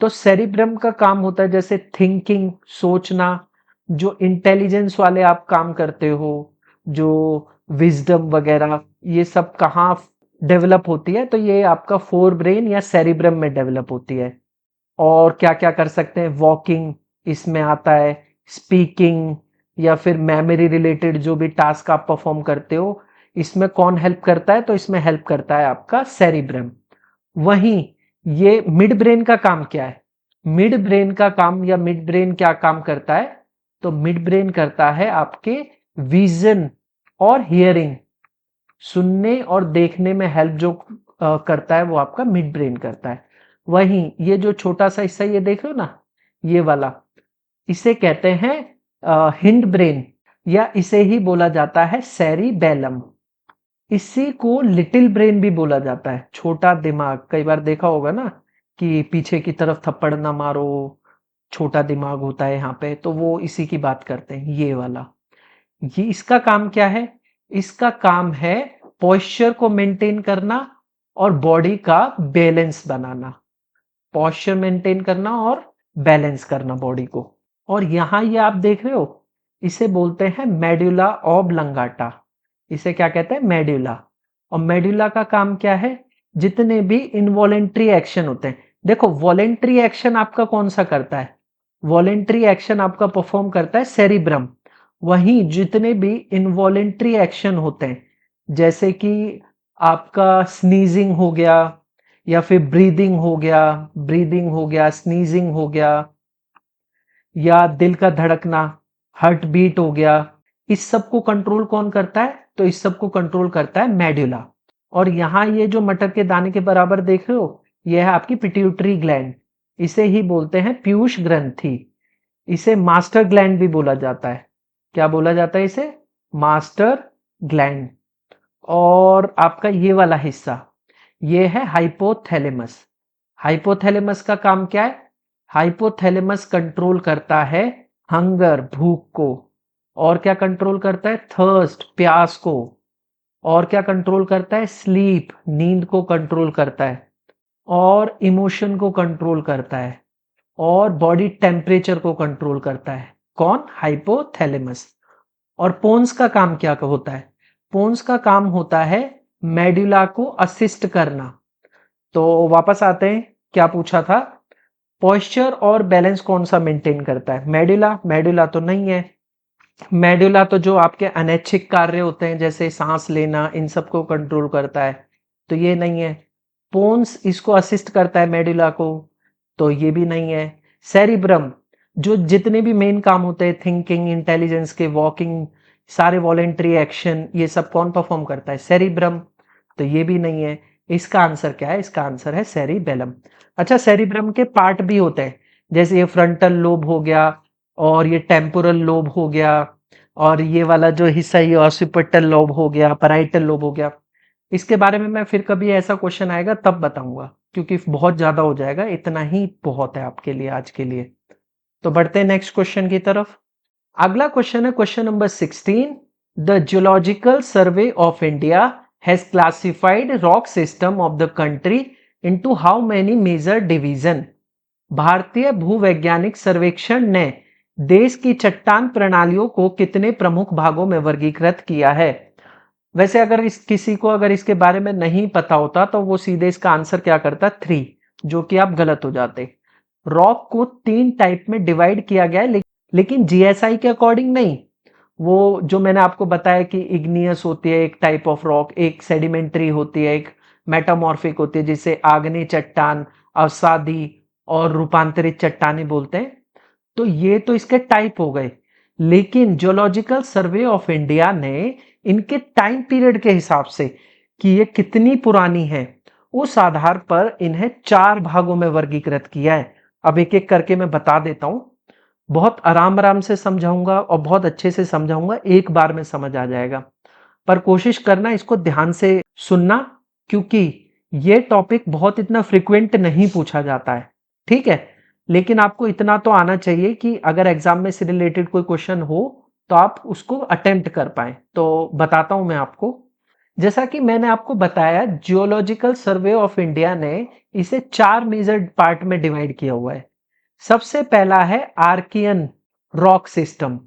तो सेरिब्रम का काम होता है जैसे थिंकिंग, सोचना, जो इंटेलिजेंस वाले आप काम करते हो, जो विजडम वगैरह, ये सब कहाँ डेवलप होती है? तो ये आपका फोर ब्रेन या सेरिब्रम में डेवलप होती है। और क्या क्या कर सकते हैं? वॉकिंग इसमें आता है, स्पीकिंग, या फिर मेमोरी रिलेटेड जो भी टास्क आप परफॉर्म करते हो, इसमें कौन हेल्प करता है? तो इसमें हेल्प करता है आपका सेरिब्रम। वहीं ये मिड ब्रेन का काम क्या है? मिड ब्रेन का काम, या मिड ब्रेन क्या काम करता है? तो मिड ब्रेन करता है आपके विजन और हियरिंग, सुनने और देखने में हेल्प जो करता है वो आपका मिड ब्रेन करता है। वहीं ये जो छोटा सा हिस्सा ये देख रहे हो ना, ये वाला, इसे कहते हैं हिंड ब्रेन, या इसे ही बोला जाता है सेरिबेलम। इसी को लिटिल ब्रेन भी बोला जाता है, छोटा दिमाग। कई बार देखा होगा ना कि पीछे की तरफ थप्पड़ ना मारो, छोटा दिमाग होता है यहाँ पे, तो वो इसी की बात करते हैं, ये वाला। ये इसका काम क्या है? इसका काम है पोस्चर को मेंटेन करना और बॉडी का बैलेंस बनाना। पोस्चर मेंटेन करना और बैलेंस करना बॉडी को। और यहां ये आप देख रहे हो, इसे बोलते हैं मेडुला ऑब्लंगाटा। इसे क्या कहते हैं? मेडुला। और मेडुला का काम क्या है? जितने भी इनवॉलेंट्री एक्शन होते हैं, देखो वॉलेंट्री एक्शन आपका कौन सा करता है? वॉलेंट्री एक्शन आपका परफॉर्म करता है सेरिब्रम। वहीं जितने भी इनवॉलेंट्री एक्शन होते हैं, जैसे कि आपका स्नीजिंग हो गया, या फिर ब्रीदिंग हो गया, स्नीजिंग हो गया, या दिल का धड़कना, हार्ट बीट हो गया, इस सब को कंट्रोल कौन करता है? तो इस सब को कंट्रोल करता है मेडुला। और यहाँ ये जो मटर के दाने के बराबर देख रहे हो, ये है आपकी पिट्यूटरी ग्लैंड। इसे ही बोलते हैं पीयूष ग्रंथि। इसे मास्टर ग्लैंड भी बोला जाता है। क्या बोला जाता है इसे? Master gland. और आपका ये वाला हिस्सा, ये है हाइपोथैलेमस। हाइपोथैलेमस का काम क्या है? हाइपोथैलेमस कंट्रोल करता है हंगर, भूख को। और क्या कंट्रोल करता है? थर्स्ट, प्यास को। और क्या कंट्रोल करता है? स्लीप, नींद को कंट्रोल करता है। और इमोशन को कंट्रोल करता है। और बॉडी टेम्परेचर को कंट्रोल करता है। कौन? हाइपोथैलेमस। और पोन्स का काम क्या होता है? पोन्स का काम होता है मेडुला को असिस्ट करना। तो वापस आते हैं, क्या पूछा था? पॉस्चर और बैलेंस कौन सा मेंटेन करता है? मेडुला। मेडुला तो नहीं है। मेडुला तो जो आपके अनैच्छिक कार्य होते हैं जैसे सांस लेना, इन सबको कंट्रोल करता है, तो ये नहीं है। पोन्स इसको असिस्ट करता है मेडुला को, तो ये भी नहीं है। सेरिब्रम, जो जितने भी मेन काम होते हैं थिंकिंग, इंटेलिजेंस के, वॉकिंग, सारे वॉलेंट्री एक्शन, ये सब कौन परफॉर्म करता है? सेरिब्रम, तो ये भी नहीं है। इसका आंसर क्या है? इसका आंसर है सेरिबेलम। अच्छा, सेरिब्रम के पार्ट भी होते हैं, जैसे ये फ्रंटल लोब हो गया, और ये टेम्पोरल लोब हो गया, और ये वाला जो हिस्सा ये ऑसिपिटल लोब हो गया, पैराइटल लोब हो गया। इसके बारे में मैं फिर कभी ऐसा क्वेश्चन आएगा तब बताऊंगा, क्योंकि बहुत ज्यादा हो जाएगा, इतना ही बहुत है आपके लिए आज के लिए। तो बढ़ते हैं नेक्स्ट क्वेश्चन की तरफ। अगला क्वेश्चन है question number 16। The geological survey of India has classified rock system of the country into how many major division? भारतीय भूवैज्ञानिक सर्वेक्षण ने देश की चट्टान प्रणालियों को कितने प्रमुख भागों में वर्गीकृत किया है? वैसे अगर किसी को अगर इसके बारे में नहीं पता होता तो वो सीधे इसका आंसर क्या करता? 3, जो कि आप गलत हो जाते। रॉक को 3 टाइप में डिवाइड किया गया है, लेकिन जीएसआई के अकॉर्डिंग नहीं। वो जो मैंने आपको बताया कि इग्नियस होती है एक टाइप ऑफ रॉक, एक सेडिमेंट्री होती है, एक मेटामॉर्फिक होती है जिसे आग्नेय चट्टान, अवसादी और रूपांतरित चट्टाने बोलते हैं। तो ये तो इसके टाइप हो गए, लेकिन जियोलॉजिकल सर्वे ऑफ इंडिया ने इनके टाइम पीरियड के हिसाब से कि ये कितनी पुरानी है, उस आधार पर इन्हें 4 भागों में वर्गीकृत किया है। अब एक एक करके मैं बता देता हूं, बहुत आराम आराम से समझाऊंगा और बहुत अच्छे से समझाऊंगा, एक बार में समझ आ जाएगा। पर कोशिश करना इसको ध्यान से सुनना, क्योंकि ये टॉपिक बहुत इतना फ्रिक्वेंट नहीं पूछा जाता है, ठीक है? लेकिन आपको इतना तो आना चाहिए कि अगर एग्जाम में से रिलेटेड कोई क्वेश्चन हो तो आप उसको अटेम्प्ट कर पाए। तो बताता हूं मैं आपको। जैसा कि मैंने आपको बताया, जियोलॉजिकल सर्वे ऑफ इंडिया ने इसे 4 मेजर पार्ट में डिवाइड किया हुआ है। सबसे पहला है Archaean rock system.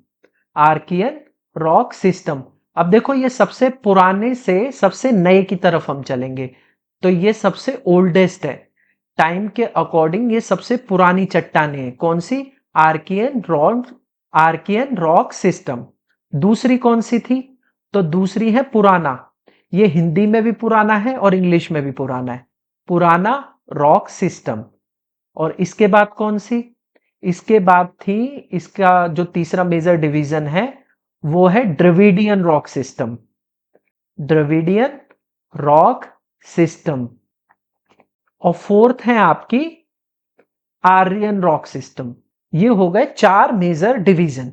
Archaean rock system. अब देखो, ये सबसे पुराने से सबसे नए की तरफ हम चलेंगे, तो ये सबसे ओल्डेस्ट है। टाइम के अकॉर्डिंग ये सबसे पुरानी चट्टानें हैं। कौन सी? Archaean rock system. दूसरी कौन सी थी? तो दूसरी है पुराना। ये हिंदी में भी पुराना है और इंग्लिश में भी पुराना है। पुराना रॉक सिस्टम। और इसके बाद कौन सी? इसके बाद थी, इसका जो तीसरा मेजर डिवीजन है वो है Dravidian rock system. Dravidian rock system. और फोर्थ है आपकी आर्यन रॉक सिस्टम। ये हो गए 4 मेजर डिवीजन।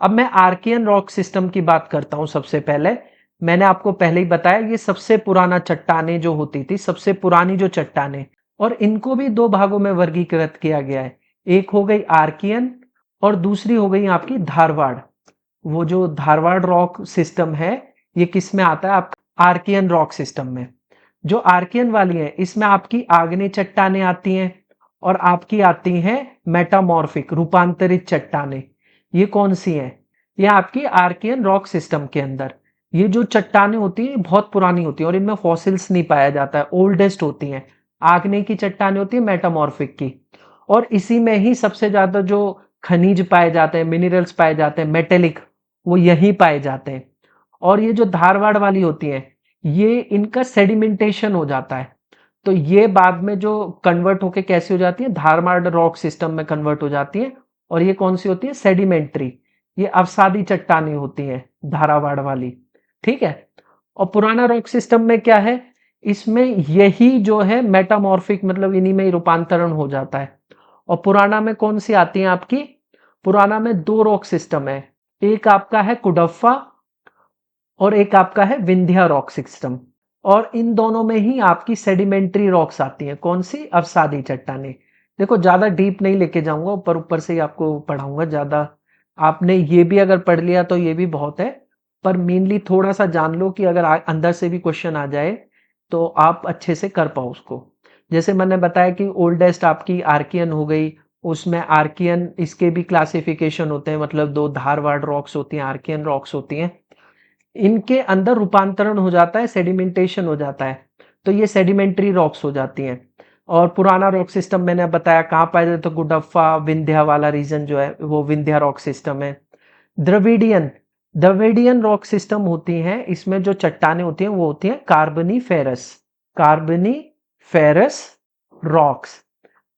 अब मैं आर्कियन रॉक सिस्टम की बात करता हूं। सबसे पहले मैंने आपको पहले ही बताया, ये सबसे पुराना चट्टाने जो होती थी, सबसे पुरानी जो चट्टाने, और इनको भी 2 भागों में वर्गीकृत किया गया है। एक हो गई आर्कियन और दूसरी हो गई आपकी धारवाड़। वो जो धारवाड़ रॉक सिस्टम है, ये किस में आता है? आप आर्कियन रॉक सिस्टम में। जो आर्कियन वाली है इसमें आपकी आग्नेय चट्टाने आती हैं और आपकी आती हैं मेटामॉर्फिक, रूपांतरित चट्टाने। ये कौन सी हैं? ये आपकी आर्कियन रॉक सिस्टम के अंदर। ये जो चट्टाने होती हैं बहुत पुरानी होती हैं और इनमें फॉसिल्स नहीं पाया जाता है, ओल्डेस्ट होती हैं। आग्नेय की चट्टाने होती है मेटामॉर्फिक की, और इसी में ही सबसे ज्यादा जो खनिज पाए जाते हैं, मिनरल्स पाए जाते हैं, मेटेलिक, वो यही पाए जाते हैं। और ये जो धारवाड़ वाली होती हैं, ये इनका सेडिमेंटेशन हो जाता है, तो ये बाद में जो कन्वर्ट होके कैसी हो जाती है? धारवाड़ रॉक सिस्टम में कन्वर्ट हो जाती है। और ये कौन सी होती है? सेडिमेंट्री। ये अवसादी चट्टानें होती हैं, धारावाड़ वाली, ठीक है। और पुराना रॉक सिस्टम में क्या है, इसमें यही जो है मेटामॉर्फिक, मतलब इन्हीं में ही रूपांतरण हो जाता है। और पुराना में कौन सी आती है आपकी, पुराना में दो रॉक सिस्टम है, एक आपका है कुडप्पा और एक आपका है विंध्या रॉक सिस्टम। और इन दोनों में ही आपकी सेडिमेंट्री रॉक्स आती हैं, कौन सी, अवसादी चट्टानें। देखो ज्यादा डीप नहीं लेके जाऊंगा, ऊपर ऊपर से ही आपको पढ़ाऊंगा, ज्यादा आपने ये भी अगर पढ़ लिया तो ये भी बहुत है, पर मेनली थोड़ा सा जान लो कि अगर अंदर से भी क्वेश्चन आ जाए तो आप अच्छे से कर पाओ उसको। जैसे मैंने बताया कि ओल्डेस्ट आपकी आर्कियन हो गई, उसमें आर्कियन इसके भी क्लासिफिकेशन होते हैं, मतलब दो धारवाड़ रॉक्स होती हैं, आर्कियन रॉक्स होती हैं, इनके अंदर रूपांतरण हो जाता है, सेडिमेंटेशन हो जाता है, तो ये सेडिमेंट्री रॉक्स हो जाती हैं। और पुराना रॉक सिस्टम मैंने बताया कहाँ पाया जाता है, तो गुडप्पा विंध्या वाला रीजन जो है वो विंध्या रॉक सिस्टम है। द्रविडियन, द्रविडियन रॉक सिस्टम होती हैं, इसमें जो चट्टानें होती हैं वो होती हैं कार्बनीफेरस, कार्बनीफेरस रॉक्स।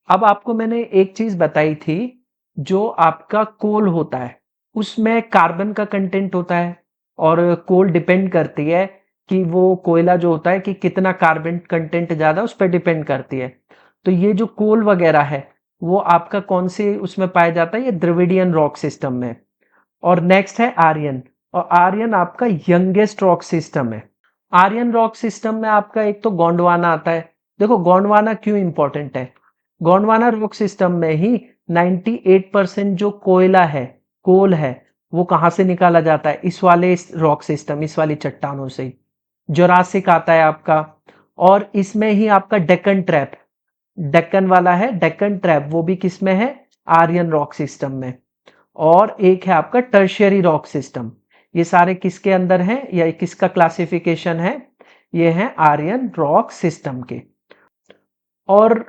अब आपको मैंने एक चीज बताई थी, जो आपका कोल होता है उसमें कार्बन का कंटेंट होता है, और कोल डिपेंड करती है कि वो कोयला जो होता है कि कितना कार्बन कंटेंट ज्यादा, उस पर डिपेंड करती है। तो ये जो कोल वगैरह है वो आपका कौन से उसमें पाया जाता है, ये द्रविडियन रॉक सिस्टम में। और नेक्स्ट है आर्यन, और आर्यन आपका यंगेस्ट रॉक सिस्टम है। आर्यन रॉक सिस्टम में आपका एक तो गोंडवाना आता है। देखो गोंडवाना क्यों इंपॉर्टेंट है, गोंडवाना रॉक सिस्टम में ही 98% जो कोयला है, कोल है, वो कहां से निकाला जाता है, इस वाले रॉक सिस्टम, इस वाली चट्टानों से। जोरासिक आता है आपका, और इसमें ही आपका डेक्कन ट्रैप, डेक्कन वाला है, डेक्कन ट्रैप वो भी किस में है, आर्यन रॉक सिस्टम में। और एक है आपका टर्शियरी रॉक सिस्टम, ये सारे किसके अंदर हैं या किसका क्लासिफिकेशन है, ये है आर्यन रॉक सिस्टम के। और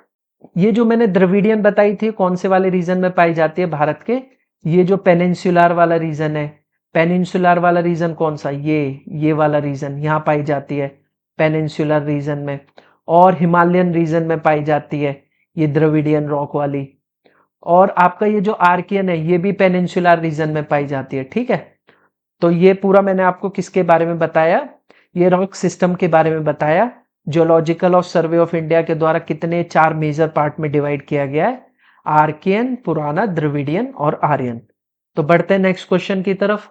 ये जो मैंने द्रविडियन बताई थी कौन से वाले रीजन में पाई जाती है भारत के, ये जो पेनिनसुलर वाला रीजन है, पेनिनसुलर वाला रीजन कौन सा, ये वाला रीजन यहाँ पाई जाती है पेनिनसुलर रीजन में। और हिमालयन रीजन में पाई जाती है ये द्रविडियन रॉक वाली। और आपका ये जो आर्कियन है ये भी पेनिनसुलर रीजन में पाई जाती है, ठीक है। तो ये पूरा मैंने आपको किसके बारे में बताया, ये रॉक सिस्टम के बारे में बताया। जियोलॉजिकल और सर्वे ऑफ इंडिया के द्वारा कितने, चार मेजर पार्ट में डिवाइड किया गया है, आर्कियन, पुराना, द्रविडियन और आर्यन। तो बढ़ते हैं नेक्स्ट क्वेश्चन की तरफ।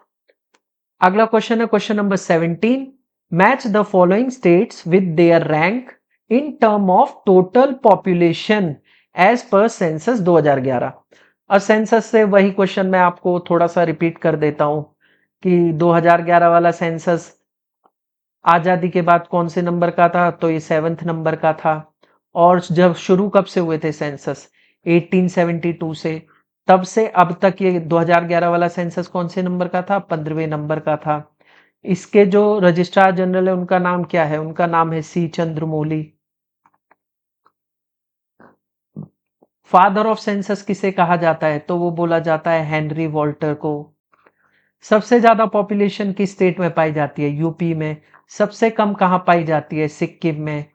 अगला क्वेश्चन है question number 17, match the following states with their rank in term of total population as per census 2011। और सेंसस से वही क्वेश्चन मैं आपको थोड़ा सा रिपीट कर देता हूं कि 2011 वाला सेंसस आजादी के बाद कौन से नंबर का था, तो ये 7th नंबर का था। और जब शुरू कब से हुए थे सेंसस, 1872 से, तब से अब तक ये 2011 वाला सेंसस कौन से नंबर का था, 15वें नंबर का था। इसके जो रजिस्ट्रार जनरल है उनका नाम क्या है, उनका नाम है सी चंद्रमौली। फादर ऑफ सेंसस किसे कहा जाता है, तो वो बोला जाता है हेनरी वॉल्टर को। सबसे ज्यादा पॉपुलेशन किस स्टेट में पाई जाती है, यूपी में। सबसे कम कहां पाई जाती है, सिक्किम में।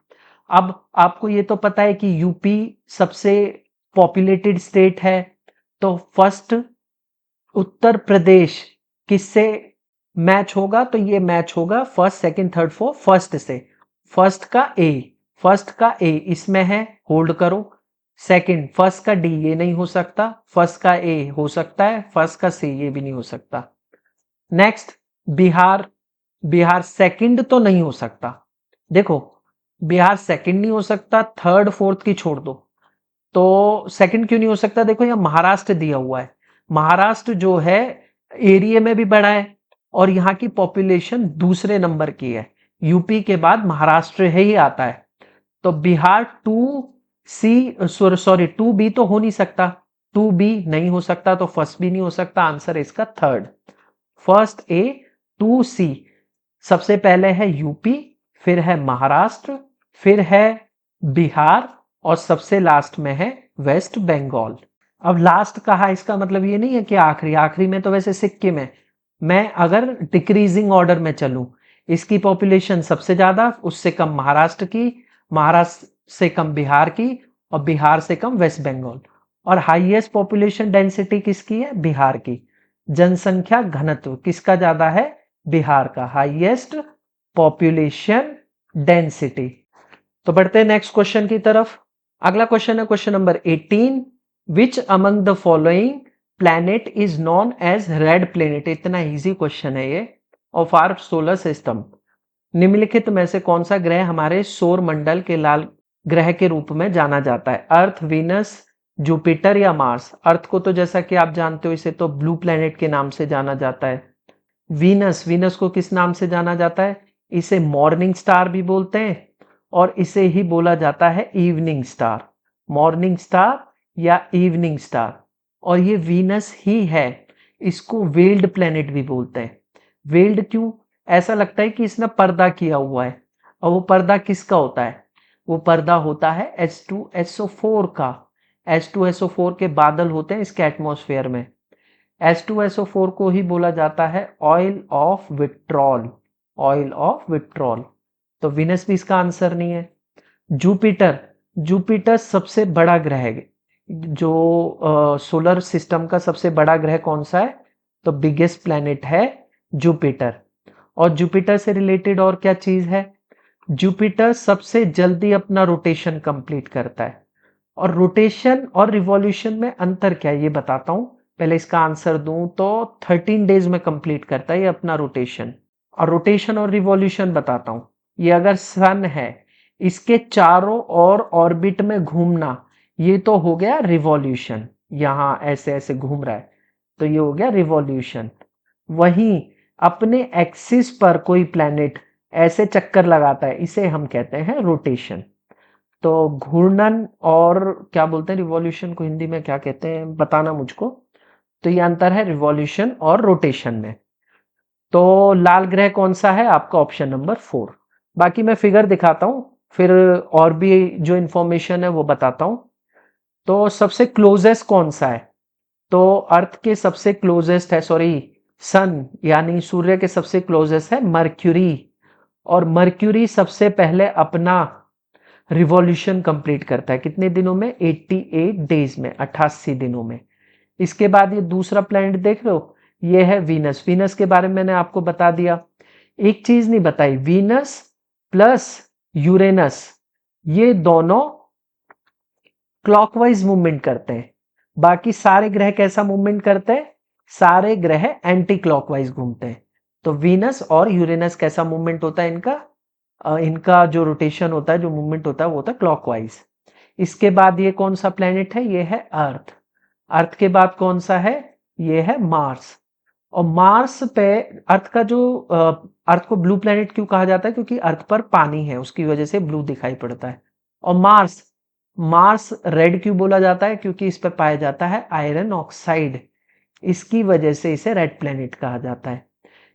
अब आपको ये तो पता है कि यूपी सबसे पॉपुलेटेड स्टेट है, तो फर्स्ट उत्तर प्रदेश किससे मैच होगा, तो ये मैच होगा first second third fourth first से। फर्स्ट का ए, फर्स्ट का ए इसमें है, होल्ड करो। सेकंड फर्स्ट का डी, ये नहीं हो सकता। फर्स्ट का ए हो सकता है, फर्स्ट का सी ये भी नहीं हो सकता। नेक्स्ट बिहार, बिहार सेकंड तो नहीं हो सकता। देखो बिहार सेकंड नहीं हो सकता, थर्ड फोर्थ की छोड़ दो, तो सेकंड क्यों नहीं हो सकता, देखो यहाँ महाराष्ट्र दिया हुआ है। महाराष्ट्र जो है एरिया में भी बड़ा है, और यहाँ की पॉपुलेशन दूसरे नंबर की है, यूपी के बाद महाराष्ट्र है ही आता है। तो Bihar to C, sorry to B तो हो नहीं सकता, टू बी नहीं हो सकता, तो फर्स्ट भी नहीं हो सकता, आंसर है इसका थर्ड। फर्स्ट ए, टू सी, सबसे पहले है यूपी, फिर है महाराष्ट्र, फिर है बिहार, और सबसे लास्ट में है वेस्ट बंगाल। अब लास्ट कहा इसका मतलब ये नहीं है कि आखिरी, आखिरी में तो वैसे सिक्किम है। मैं अगर डिक्रीजिंग ऑर्डर में चलूं, इसकी पॉपुलेशन सबसे ज्यादा, उससे कम महाराष्ट्र की, महाराष्ट्र से कम बिहार की, और बिहार से कम वेस्ट बंगाल। और हाईएस्ट पॉपुलेशन डेंसिटी किसकी है, बिहार की। जनसंख्या घनत्व किसका ज्यादा है? बिहार का, हाईएस्ट पॉपुलेशन डेंसिटी। तो बढ़ते हैं नेक्स्ट क्वेश्चन की तरफ। अगला क्वेश्चन है question number 18, which among the following planet is known as red planet. इतना इजी क्वेश्चन है ये, ऑफ आवर सोलर सिस्टम। निम्नलिखित में से कौन सा ग्रह हमारे सौर मंडल के लाल ग्रह के रूप में जाना जाता है? अर्थ, वीनस, जुपिटर या मार्स। अर्थ को तो जैसा कि आप जानते हो इसे तो ब्लू प्लैनेट के नाम से जाना जाता है। वीनस, वीनस को किस नाम से जाना जाता है? इसे मॉर्निंग स्टार भी बोलते हैं और इसे ही बोला जाता है इवनिंग स्टार। मॉर्निंग स्टार या इवनिंग स्टार। और ये वीनस ही है, इसको वेल्ड प्लैनेट भी बोलते हैं। वेल्ड क्यों? ऐसा लगता है कि इसने पर्दा किया हुआ है। और वो पर्दा किसका होता है? वो पर्दा होता है H2SO4 का। H2SO4 के बादल होते हैं इसके एटमॉस्फेयर में। H2SO4 को ही बोला जाता है oil of vitriol. Oil of vitriol. तो विनस भी इसका आंसर नहीं है। जुपिटर, जुपिटर सबसे बड़ा ग्रह है। जो सोलर सिस्टम का सबसे बड़ा ग्रह कौन सा है? तो बिगेस्ट प्लैनेट है जुपिटर। और जुपिटर से रिलेटेड और क्या चीज है? जुपिटर सबसे जल्दी अपना रोटेशन कंप्लीट करता है। और रोटेशन और रिवॉल्यूशन में अंतर क्या है ये बताता हूं। पहले इसका आंसर दूं तो 13 डेज में कंप्लीट करता है ये अपना रोटेशन। और रोटेशन और रिवॉल्यूशन बताता हूं। ये अगर सन है, इसके चारों ओर ऑर्बिट में घूमना, ये तो हो गया रिवॉल्यूशन। यहां ऐसे ऐसे घूम रहा है तो ये हो गया रिवॉल्यूशन। वहीं अपने एक्सिस पर कोई प्लैनेट ऐसे चक्कर लगाता है, इसे हम कहते हैं रोटेशन। तो घूर्णन और क्या बोलते हैं रिवॉल्यूशन को हिंदी में क्या कहते हैं बताना मुझको। तो ये अंतर है रिवॉल्यूशन और रोटेशन में। तो लाल ग्रह कौन सा है आपका? Option number 4। बाकी मैं फिगर दिखाता हूं, फिर और भी जो इंफॉर्मेशन है वो बताता हूं। तो सबसे क्लोजेस्ट कौन सा है? तो अर्थ के सबसे क्लोजेस्ट है, सॉरी, सन यानी सूर्य के सबसे क्लोजेस्ट है मर्क्यूरी। और मर्क्यूरी सबसे पहले अपना रिवॉल्यूशन कंप्लीट करता है कितने दिनों में? 88 डेज में, 88 दिनों में। इसके बाद ये दूसरा प्लैनेट देख लो, ये है वीनस। वीनस के बारे में मैंने आपको बता दिया। एक चीज नहीं बताई, वीनस प्लस यूरेनस ये दोनों क्लॉकवाइज मूवमेंट करते हैं। बाकी सारे ग्रह कैसा मूवमेंट करते हैं? सारे ग्रह एंटी क्लॉकवाइज घूमते हैं। तो वीनस और यूरेनस कैसा मूवमेंट होता है इनका? इनका जो रोटेशन होता है, जो मूवमेंट होता है वो होता है क्लॉकवाइज। इसके बाद ये कौन सा प्लेनेट है? ये है अर्थ। अर्थ के बाद कौन सा है? ये है मार्स। और मार्स पे अर्थ का जो अर्थ को ब्लू प्लेनेट क्यों कहा जाता है? क्योंकि अर्थ पर पानी है, उसकी वजह से ब्लू दिखाई पड़ता है। और मार्स, मार्स रेड क्यों बोला जाता है? क्योंकि इस पर पाया जाता है आयरन ऑक्साइड, इसकी वजह से इसे रेड प्लेनेट कहा जाता है।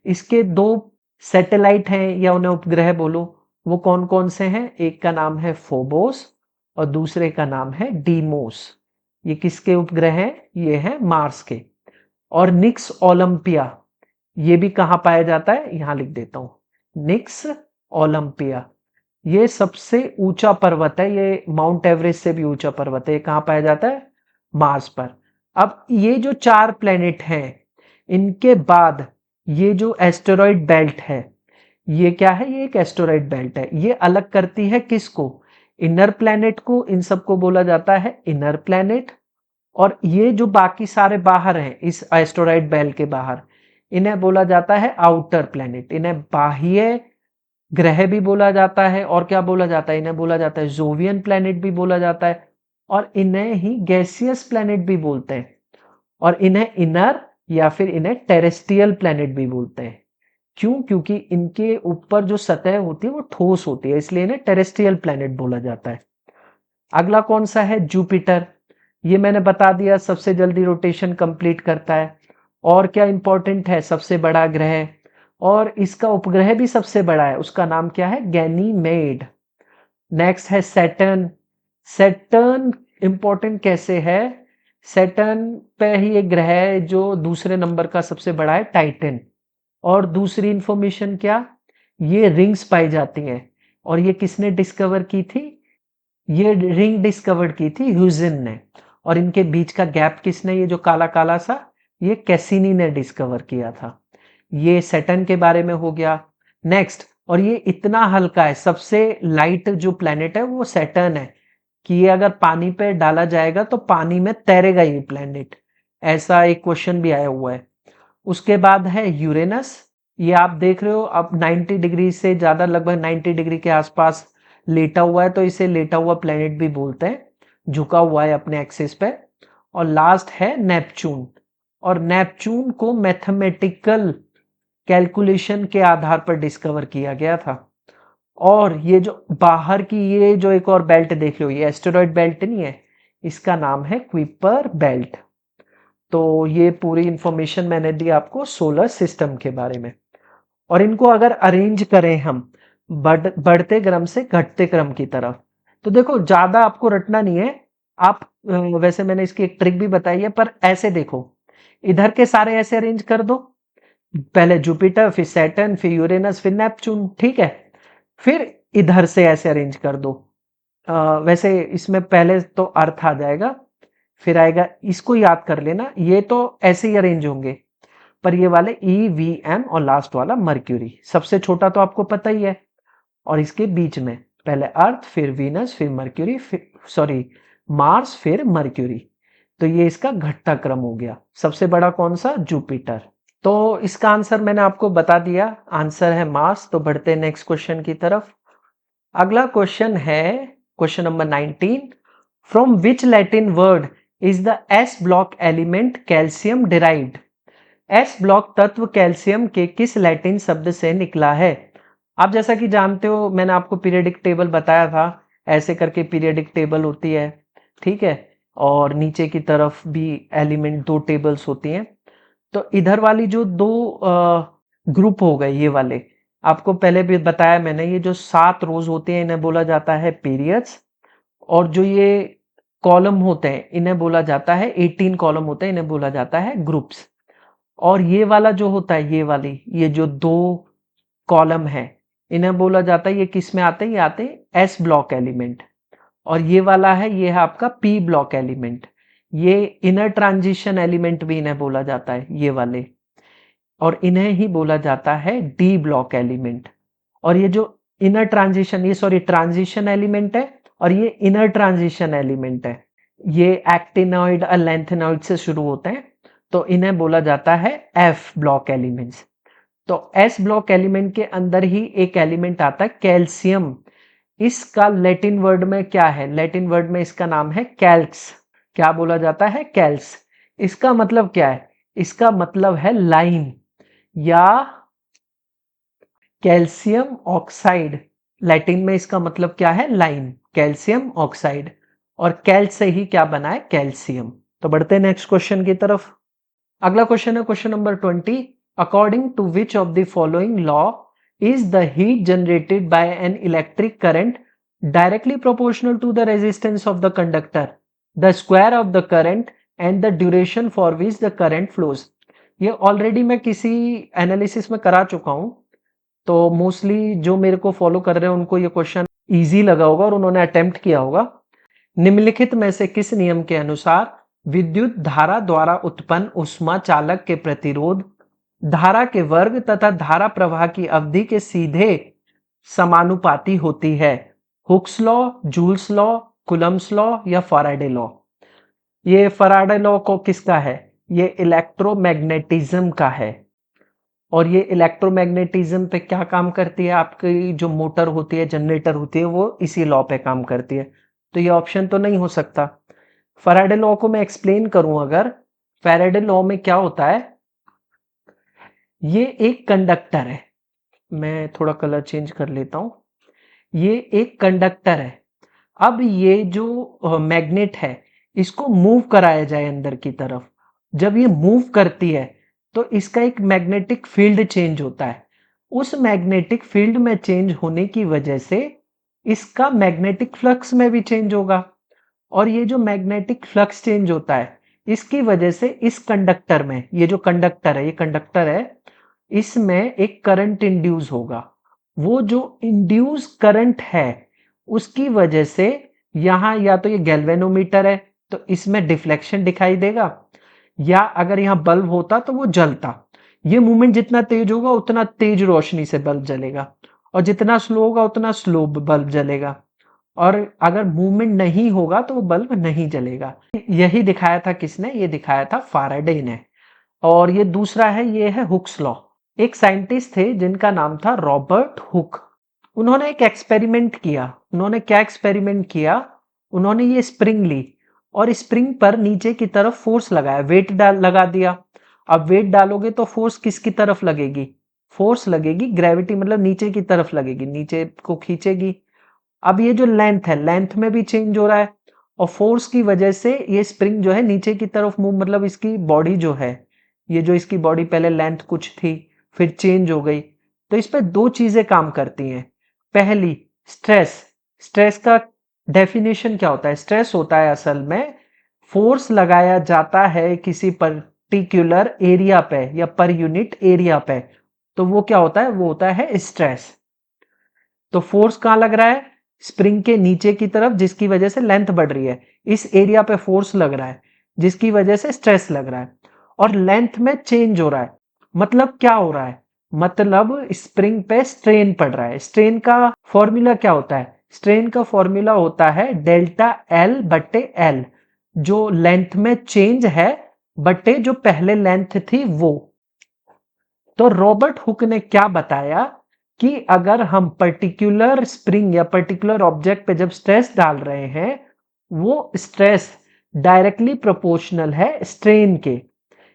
इसके दो सैटेलाइट हैं या उन्हें उपग्रह बोलो, वो कौन कौन से हैं? एक का नाम है फोबोस और दूसरे का नाम है डीमोस। ये किसके उपग्रह हैं? ये है मार्स के। और निक्स ओलंपिया ये भी कहां पाया जाता है? यहां लिख देता हूं, निक्स ओलंपिया। ये सबसे ऊंचा पर्वत है, ये माउंट एवरेस्ट से भी ऊंचा पर्वत है। ये कहां पाया जाता है? मार्स पर। अब ये जो 4 प्लेनेट हैं, इनके बाद ये जो एस्टेरॉइड बेल्ट है, ये क्या है? ये एक एस्टेरॉइड बेल्ट है। ये अलग करती है किसको? इनर प्लेनेट को। इन सबको बोला जाता है इनर प्लेनेट। और ये जो बाकी सारे बाहर हैं इस एस्टेरॉइड बेल्ट के बाहर, इन्हें बोला जाता है आउटर प्लेनेट। इन्हें बाह्य ग्रह भी बोला जाता है। और क्या बोला जाता है? इन्हें बोला जाता है जोवियन प्लेनेट भी बोला जाता है। और इन्हें ही गैसियस प्लेनेट भी बोलते हैं। और इन्हें इनर या फिर इन्हें टेरेस्ट्रियल प्लेनेट भी बोलते हैं। क्यों? क्योंकि इनके ऊपर जो सतह होती है वो ठोस होती है, इसलिए इन्हें टेरेस्ट्रियल प्लेनेट बोला जाता है। अगला कौन सा है? जुपिटर। ये मैंने बता दिया सबसे जल्दी रोटेशन कंप्लीट करता है। और क्या इंपॉर्टेंट है? सबसे बड़ा ग्रह। और इसका उपग्रह भी सबसे बड़ा है, उसका नाम क्या है? गैनीमेड। नेक्स्ट है सैटर्न। सैटर्न इंपॉर्टेंट कैसे है? सैटर्न पे ही एक ग्रह है जो दूसरे नंबर का सबसे बड़ा है, टाइटन। और दूसरी इंफॉर्मेशन क्या? ये रिंग्स पाई जाती हैं। और ये किसने डिस्कवर की थी? ये रिंग डिस्कवर की थी ह्यूजेन ने। और इनके बीच का गैप किसने? ये जो काला काला सा, ये कैसिनी ने डिस्कवर किया था। ये सैटर्न के बारे में हो गया। नेक्स्ट, और ये इतना हल्का है, सबसे लाइट जो प्लेनेट है वो सैटर्न है कि ये अगर पानी पे डाला जाएगा तो पानी में तैरेगा ये प्लेनेट। ऐसा एक क्वेश्चन भी आया हुआ है। उसके बाद है यूरेनस। ये आप देख रहे हो अब 90 डिग्री से ज्यादा, लगभग 90 डिग्री के आसपास लेटा हुआ है, तो इसे लेटा हुआ प्लेनेट भी बोलते हैं, झुका हुआ है अपने एक्सिस पे। और लास्ट है नेपच्यून। और नेपच्यून को मैथमेटिकल कैलकुलेशन के आधार पर डिस्कवर किया गया था। और ये जो बाहर की ये जो एक और बेल्ट देख लो, ये एस्टेरॉयड बेल्ट नहीं है, इसका नाम है क्विपर बेल्ट। तो ये पूरी इंफॉर्मेशन मैंने दी आपको सोलर सिस्टम के बारे में। और इनको अगर अरेंज करें हम बढ़ते क्रम से घटते क्रम की तरफ, तो देखो ज्यादा आपको रटना नहीं है। आप वैसे मैंने इसकी एक ट्रिक भी बताई है, पर ऐसे देखो, इधर के सारे ऐसे अरेंज कर दो, पहले जुपिटर, फिर सैटर्न, फिर यूरेनस, फिर नेपच्यून, ठीक है। फिर इधर से ऐसे अरेंज कर दो। वैसे इसमें पहले तो अर्थ आ जाएगा, फिर आएगा, इसको याद कर लेना, ये तो ऐसे ही अरेंज होंगे। पर ये वाले ई वी एम और लास्ट वाला मर्क्यूरी, सबसे छोटा तो आपको पता ही है। और इसके बीच में पहले अर्थ, फिर वीनस, फिर मर्क्यूरी, फिर सॉरी मार्स, फिर मर्क्यूरी। तो ये इसका घटता क्रम हो गया। सबसे बड़ा कौन सा? जुपिटर। तो इसका आंसर मैंने आपको बता दिया, आंसर है मार्स। तो बढ़ते नेक्स्ट क्वेश्चन की तरफ। अगला क्वेश्चन है question number 19। From which Latin word is the S block element calcium derived? S block तत्व कैल्शियम के किस लैटिन शब्द से निकला है? आप जैसा कि जानते हो, मैंने आपको पीरियडिक टेबल बताया था, ऐसे करके पीरियडिक टेबल होती है, ठीक है। और नीचे की तरफ भी एलिमेंट दो टेबल्स होती हैं। तो इधर वाली जो दो ग्रुप हो गए, ये वाले आपको पहले भी बताया मैंने, ये जो 7 रोज होते हैं इन्हें बोला जाता है पीरियड्स। और जो ये कॉलम होते हैं इन्हें बोला जाता है, 18 कॉलम होते हैं इन्हें बोला जाता है ग्रुप्स। और ये वाला जो होता है, ये वाली, ये जो दो कॉलम है, इन्हें बोला जाता है, ये किस में आते हैं? ये आते हैं एस ब्लॉक एलिमेंट। और ये वाला है, ये है आपका पी ब्लॉक एलिमेंट। ये इनर ट्रांजिशन एलिमेंट भी इन्हें बोला जाता है, ये वाले। और इन्हें ही बोला जाता है डी ब्लॉक एलिमेंट। और ये जो इनर ट्रांजिशन, ये सॉरी ट्रांजिशन एलिमेंट है, और ये इनर ट्रांजिशन एलिमेंट है, ये एक्टिनॉइड और लेंथेनॉइड से शुरू होते हैं, तो इन्हें बोला जाता है एफ ब्लॉक एलिमेंट्स। तो एस ब्लॉक एलिमेंट के अंदर ही एक एलिमेंट आता है कैल्शियम। इसका लैटिन वर्ड में क्या है? लैटिन वर्ड में इसका नाम है कैल्क्स। क्या बोला जाता है? कैल्स। इसका मतलब क्या है? इसका मतलब है लाइन या कैल्शियम ऑक्साइड। लैटिन में इसका मतलब क्या है? Line, calcium oxide. और कैल से ही क्या बना है? कैल्शियम। तो बढ़ते हैं नेक्स्ट क्वेश्चन की तरफ। अगला क्वेश्चन है question number 20। According to which of the following law is the heat generated by an electric current directly proportional to the resistance of the conductor, the square of the current and the duration for which the current flows? ये already मैं किसी analysis में करा चुका हूं, तो mostly जो मेरे को फॉलो कर रहे हैं उनको ये क्वेश्चन इजी लगा होगा और उन्होंने अटेम्प्ट किया होगा। निम्नलिखित में से किस नियम के अनुसार विद्युत धारा द्वारा उत्पन्न ऊष्मा चालक के प्रतिरोध, धारा के वर्ग तथा धारा प्रवाह की अवधि के सीधे समानुपाती होती है? Hooke's law, Joule's law, Coulomb's law या फैराडे लॉ? ये फैराडे लॉ को किसका है? ये इलेक्ट्रोमैग्नेटिज्म का है। और ये इलेक्ट्रोमैग्नेटिज्म पे क्या काम करती है? आपकी जो मोटर होती है, जनरेटर होती है, वो इसी लॉ पे काम करती है। तो ये ऑप्शन तो नहीं हो सकता। फैराडे लॉ को मैं एक्सप्लेन करूं अगर, फैराडे लॉ में क्या होता है, ये एक कंडक्टर है, मैं थोड़ा कलर चेंज कर लेता हूं, ये एक कंडक्टर है। अब ये जो मैग्नेट है, इसको मूव कराया जाए अंदर की तरफ, जब ये मूव करती है तो इसका एक मैग्नेटिक फील्ड चेंज होता है। उस मैग्नेटिक फील्ड में चेंज होने की वजह से इसका मैग्नेटिक फ्लक्स में भी चेंज होगा। और ये जो मैग्नेटिक फ्लक्स चेंज होता है, इसकी वजह से इस कंडक्टर में, ये जो कंडक्टर है, ये कंडक्टर है, इसमें एक करंट इंड्यूस होगा। वो जो इंड्यूस करंट है, उसकी वजह से यहां या तो ये गैल्वेनोमीटर है, तो इसमें डिफ्लेक्शन दिखाई देगा, या अगर यहाँ बल्ब होता तो वो जलता। ये मूवमेंट जितना तेज होगा उतना तेज रोशनी से बल्ब जलेगा, और जितना स्लो होगा उतना स्लो बल्ब जलेगा, और अगर मूवमेंट नहीं होगा तो वो बल्ब नहीं जलेगा। यही दिखाया था किसने? ये दिखाया था फाराडे ने। और ये दूसरा है, ये है हुक्स लॉ। एक साइंटिस्ट थे जिनका नाम था रॉबर्ट हुक। उन्होंने एक एक्सपेरिमेंट किया। उन्होंने क्या एक्सपेरिमेंट किया? उन्होंने ये स्प्रिंग ली और स्प्रिंग पर नीचे की तरफ फोर्स लगाया, वेट डाल लगा दिया। अब वेट डालोगे तो फोर्स किसकी तरफ लगेगी? फोर्स लगेगी ग्रेविटी, मतलब नीचे की तरफ लगेगी, नीचे को खींचेगी। अब ये जो लेंथ है, लेंथ में भी चेंज हो रहा है, और फोर्स की वजह से ये स्प्रिंग जो है नीचे की तरफ मूव, मतलब इसकी बॉडी जो है, ये जो इसकी बॉडी पहले लेंथ कुछ थी फिर चेंज हो गई। तो इस पे दो चीजें काम करती हैं। पहली, स्ट्रेस। स्ट्रेस का डेफिनेशन क्या होता है? स्ट्रेस होता है असल में फोर्स लगाया जाता है किसी पर्टिकुलर एरिया पे या पर यूनिट एरिया पे, तो वो क्या होता है? वो होता है स्ट्रेस। तो फोर्स कहां लग रहा है? स्प्रिंग के नीचे की तरफ, जिसकी वजह से लेंथ बढ़ रही है। इस एरिया पे फोर्स लग रहा है जिसकी वजह से स्ट्रेस लग रहा है, और लेंथ में चेंज हो रहा है। मतलब क्या हो रहा है? मतलब स्प्रिंग पे स्ट्रेन पड़ रहा है। स्ट्रेन का फॉर्मूला क्या होता है? स्ट्रेन का फॉर्मूला होता है डेल्टा एल बट्टे एल, जो लेंथ में चेंज है बट्टे जो पहले लेंथ थी वो। तो रॉबर्ट हुक ने क्या बताया कि अगर हम पर्टिकुलर स्प्रिंग या पर्टिकुलर ऑब्जेक्ट पे जब स्ट्रेस डाल रहे हैं, वो स्ट्रेस डायरेक्टली प्रोपोर्शनल है स्ट्रेन के।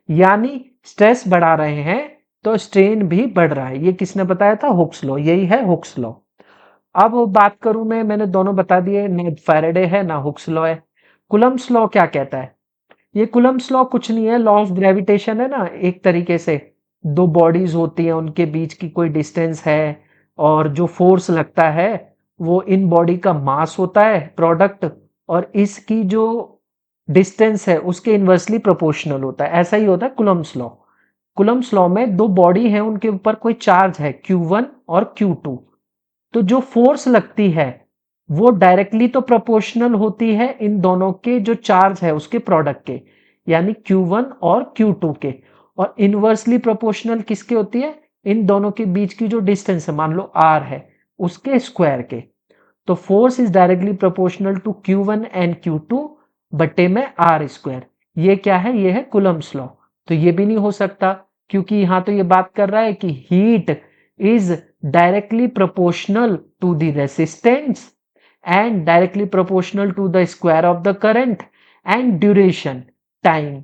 यानी स्ट्रेस बढ़ा रहे हैं तो स्ट्रेन भी बढ़ रहा है। ये किसने बताया था? Hooke's law. यही है हुक्स लॉ। अब बात करूं मैं, मैंने दोनों बता दिए, ना फैराडे है ना हुक्स लॉ है। कुलम्ब्स लॉ क्या कहता है? ये कुलम्ब्स लॉ कुछ नहीं है, लॉ ऑफ ग्रेविटेशन है ना, एक तरीके से। दो बॉडीज होती हैं, उनके बीच की कोई डिस्टेंस है, और जो फोर्स लगता है वो इन बॉडी का मास होता है प्रोडक्ट, और इसकी जो डिस्टेंस है उसके इन्वर्सली प्रोपोर्शनल होता है। ऐसा ही होता है कुलम्ब्स लॉ। कुलम्ब्स लॉ में दो बॉडी है, उनके ऊपर कोई चार्ज है Q1 और Q2, तो जो फोर्स लगती है वो डायरेक्टली तो प्रोपोर्शनल होती है इन दोनों के जो चार्ज है उसके प्रोडक्ट के, यानी Q1 और Q2 के, और इनवर्सली प्रोपोर्शनल किसके होती है? इन दोनों के बीच की जो डिस्टेंस है, मान लो R है, उसके स्क्वायर के। तो force is directly proportional to Q1 and Q2 बटे में R स्क्वायर। ये क्या है? ये है कुलम्ब्स लॉ। तो ये भी नहीं हो सकता, क्योंकि यहां तो ये बात कर रहा है कि heat is directly proportional to the resistance and directly proportional to the square of the current and duration, time.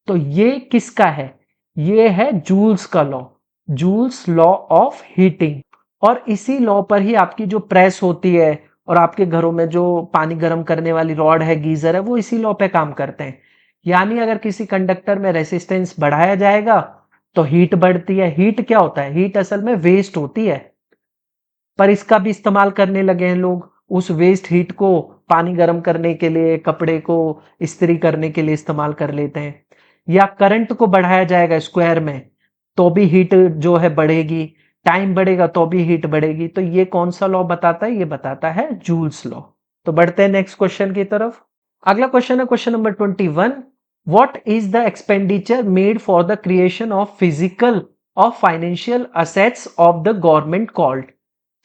तो ये किसका है? ये है जूल्स का law, Joule's law of heating. और इसी लॉ पर ही आपकी जो प्रेस होती है और आपके घरों में जो पानी गर्म करने वाली रॉड है, गीजर है, वो इसी लॉ पे काम करते हैं। यानी अगर किसी कंडक्टर में रेसिस्टेंस बढ़ाया जाएगा तो हीट बढ़ती है। हीट क्या होता है? हीट असल में वेस्ट होती है, पर इसका भी इस्तेमाल करने लगे हैं लोग। उस वेस्ट हीट को पानी गर्म करने के लिए, कपड़े को इस्त्री करने के लिए इस्तेमाल कर लेते हैं। या करंट को बढ़ाया जाएगा स्क्वायर में तो भी हीट जो है बढ़ेगी, टाइम बढ़ेगा तो भी हीट बढ़ेगी। तो ये कौन सा लॉ बताता है? ये बताता है जूल्स लॉ। तो बढ़ते हैं नेक्स्ट क्वेश्चन की तरफ। अगला क्वेश्चन है question number 21। What is the expenditure made for the creation of physical और financial assets of the government called?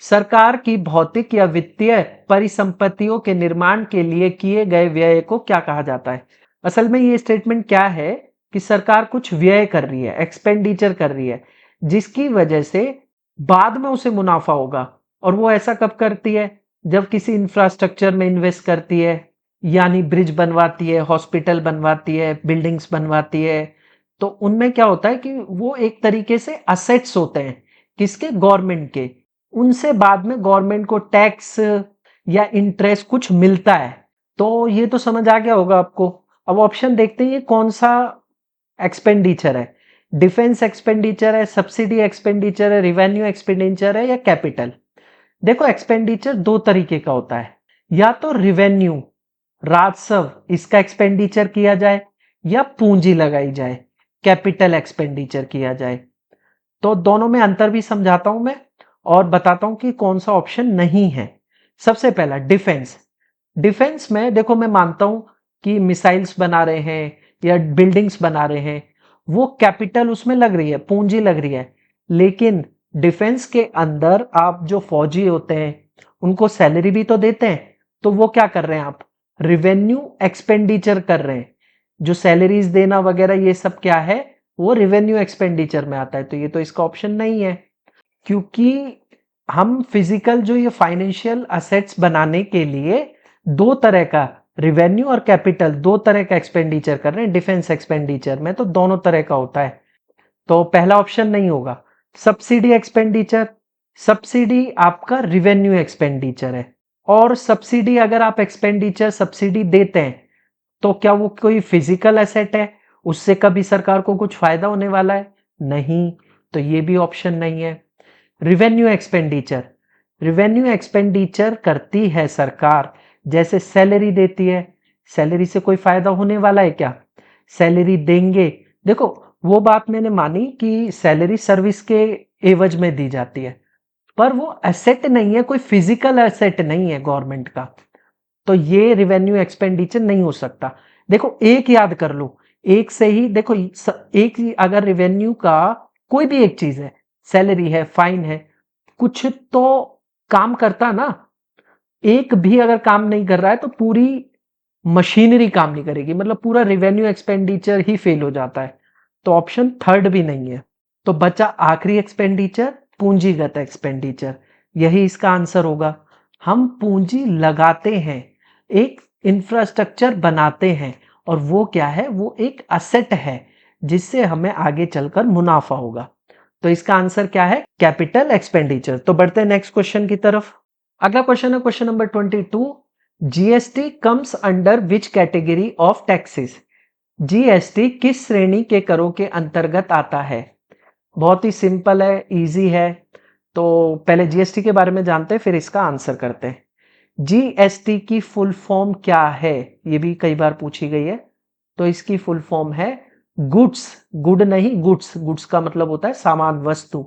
सरकार की भौतिक या वित्तीय परिसंपत्तियों के निर्माण के लिए किए गए व्यय को क्या कहा जाता है? असल में ये स्टेटमेंट क्या है कि सरकार कुछ व्यय कर रही है, एक्सपेंडिचर कर रही है, जिसकी वजह से बाद में उसे मुनाफा होगा। और वो ऐसा कब करती है? जब किसी इंफ्रास्ट्रक्चर में इन्वेस्ट करती है, यानी ब्रिज बनवाती है, हॉस्पिटल बनवाती है, बिल्डिंग्स बनवाती है। तो उनमें क्या होता है कि वो एक तरीके से असेट्स होते हैं, किसके? गवर्नमेंट के। उनसे बाद में गवर्नमेंट को टैक्स या इंटरेस्ट कुछ मिलता है। तो ये तो समझ आ गया होगा आपको। अब ऑप्शन देखते हैं ये कौन सा एक्सपेंडिचर है। डिफेंस एक्सपेंडिचर है, सब्सिडी एक्सपेंडिचर है, रिवेन्यू एक्सपेंडिचर है, या कैपिटल? देखो, एक्सपेंडिचर दो तरीके का होता है, या तो रिवेन्यू, राजस्व, इसका एक्सपेंडिचर किया जाए, या पूंजी लगाई जाए, कैपिटल एक्सपेंडिचर किया जाए। तो दोनों में अंतर भी समझाता हूं मैं और बताता हूं कि कौन सा ऑप्शन नहीं है। सबसे पहला डिफेंस। डिफेंस में देखो, मैं मानता हूं कि मिसाइल्स बना रहे हैं या बिल्डिंग्स बना रहे हैं, वो कैपिटल उसमें लग रही है, पूंजी लग रही है। लेकिन डिफेंस के अंदर आप जो फौजी होते हैं, उनको सैलरी भी तो देते हैं, तो वो क्या कर रहे हैं आप? रिवेन्यू एक्सपेंडिचर कर रहे हैं। जो सैलरीज देना वगैरह ये सब क्या है? वो रिवेन्यू एक्सपेंडिचर में आता है, तो ये तो इसका ऑप्शन नहीं है। क्योंकि हम फिजिकल जो ये फाइनेंशियल असेट्स बनाने के लिए दो तरह का रिवेन्यू और कैपिटल, दो तरह का एक्सपेंडिचर कर रहे हैं। डिफेंस एक्सपेंडिचर में तो दोनों तरह का होता है, तो पहला ऑप्शन नहीं होगा। सब्सिडी एक्सपेंडिचर, सब्सिडी आपका रिवेन्यू एक्सपेंडिचर है। और सब्सिडी अगर आप एक्सपेंडिचर सब्सिडी देते हैं तो क्या वो कोई फिजिकल एसेट है? उससे कभी सरकार को कुछ फायदा होने वाला है? नहीं, तो ये भी ऑप्शन नहीं है। रिवेन्यू एक्सपेंडिचर, रिवेन्यू एक्सपेंडिचर करती है सरकार, जैसे सैलरी देती है। सैलरी से कोई फायदा होने वाला है क्या? सैलरी देंगे, देखो वो बात मैंने मानी कि सैलरी सर्विस के एवज में दी जाती है, पर वो एसेट नहीं है, कोई फिजिकल एसेट नहीं है गवर्नमेंट का, तो ये रिवेन्यू एक्सपेंडिचर नहीं हो सकता। देखो एक याद कर लो, एक से ही देखो, एक ही अगर रिवेन्यू का कोई भी एक चीज है, सैलरी है, फाइन है, कुछ तो काम करता ना। एक भी अगर काम नहीं कर रहा है तो पूरी मशीनरी काम नहीं करेगी, मतलब पूरा रिवेन्यू एक्सपेंडिचर ही फेल हो जाता है। तो ऑप्शन थर्ड भी नहीं है। तो बचा आखिरी एक्सपेंडिचर, पूंजीगत एक्सपेंडिचर, यही इसका आंसर होगा। हम पूंजी लगाते हैं, एक इंफ्रास्ट्रक्चर बनाते हैं, और वो क्या है? वो एक असेट है जिससे हमें आगे चलकर मुनाफा होगा। तो इसका आंसर क्या है? Capital expenditure. तो बढ़ते हैं नेक्स्ट क्वेश्चन की तरफ। अगला क्वेश्चन है question number 22। GST comes under which category of taxes? GST किस श्रेणी के करों के अंतर्गत आता है? बहुत ही सिंपल है, इजी है। तो पहले जीएसटी के बारे में जानते हैं, फिर इसका आंसर करते हैं। जीएसटी की फुल फॉर्म क्या है? ये भी कई बार पूछी गई है। तो इसकी फुल फॉर्म है गुड्स, गुड नहीं, गुड्स, गुड्स का मतलब होता है सामान, वस्तु,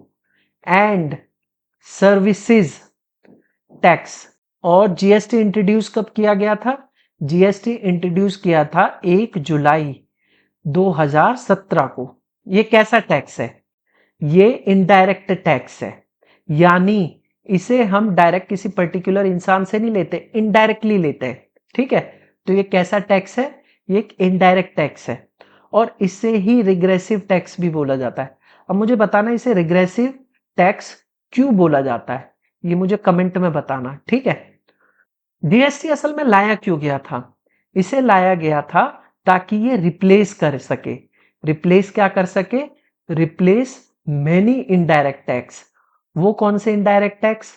एंड सर्विसेज टैक्स। और जीएसटी इंट्रोड्यूस कब किया गया था? जीएसटी इंट्रोड्यूस किया था 1 जुलाई 2017 को। ये कैसा टैक्स है? ये इनडायरेक्ट टैक्स है, यानी इसे हम डायरेक्ट किसी पर्टिकुलर इंसान से नहीं लेते, इनडायरेक्टली लेते हैं। ठीक है, तो ये कैसा टैक्स है? ये एक इनडायरेक्ट टैक्स है, और इसे ही रिग्रेसिव टैक्स भी बोला जाता है। अब मुझे बताना इसे रिग्रेसिव टैक्स क्यों बोला जाता है, ये मुझे कमेंट में बताना, ठीक है। जीएसटी असल में लाया क्यों गया था? इसे लाया गया था ताकि ये रिप्लेस कर सके। रिप्लेस क्या कर सके? Replace many indirect tax. वो कौन से इनडायरेक्ट टैक्स?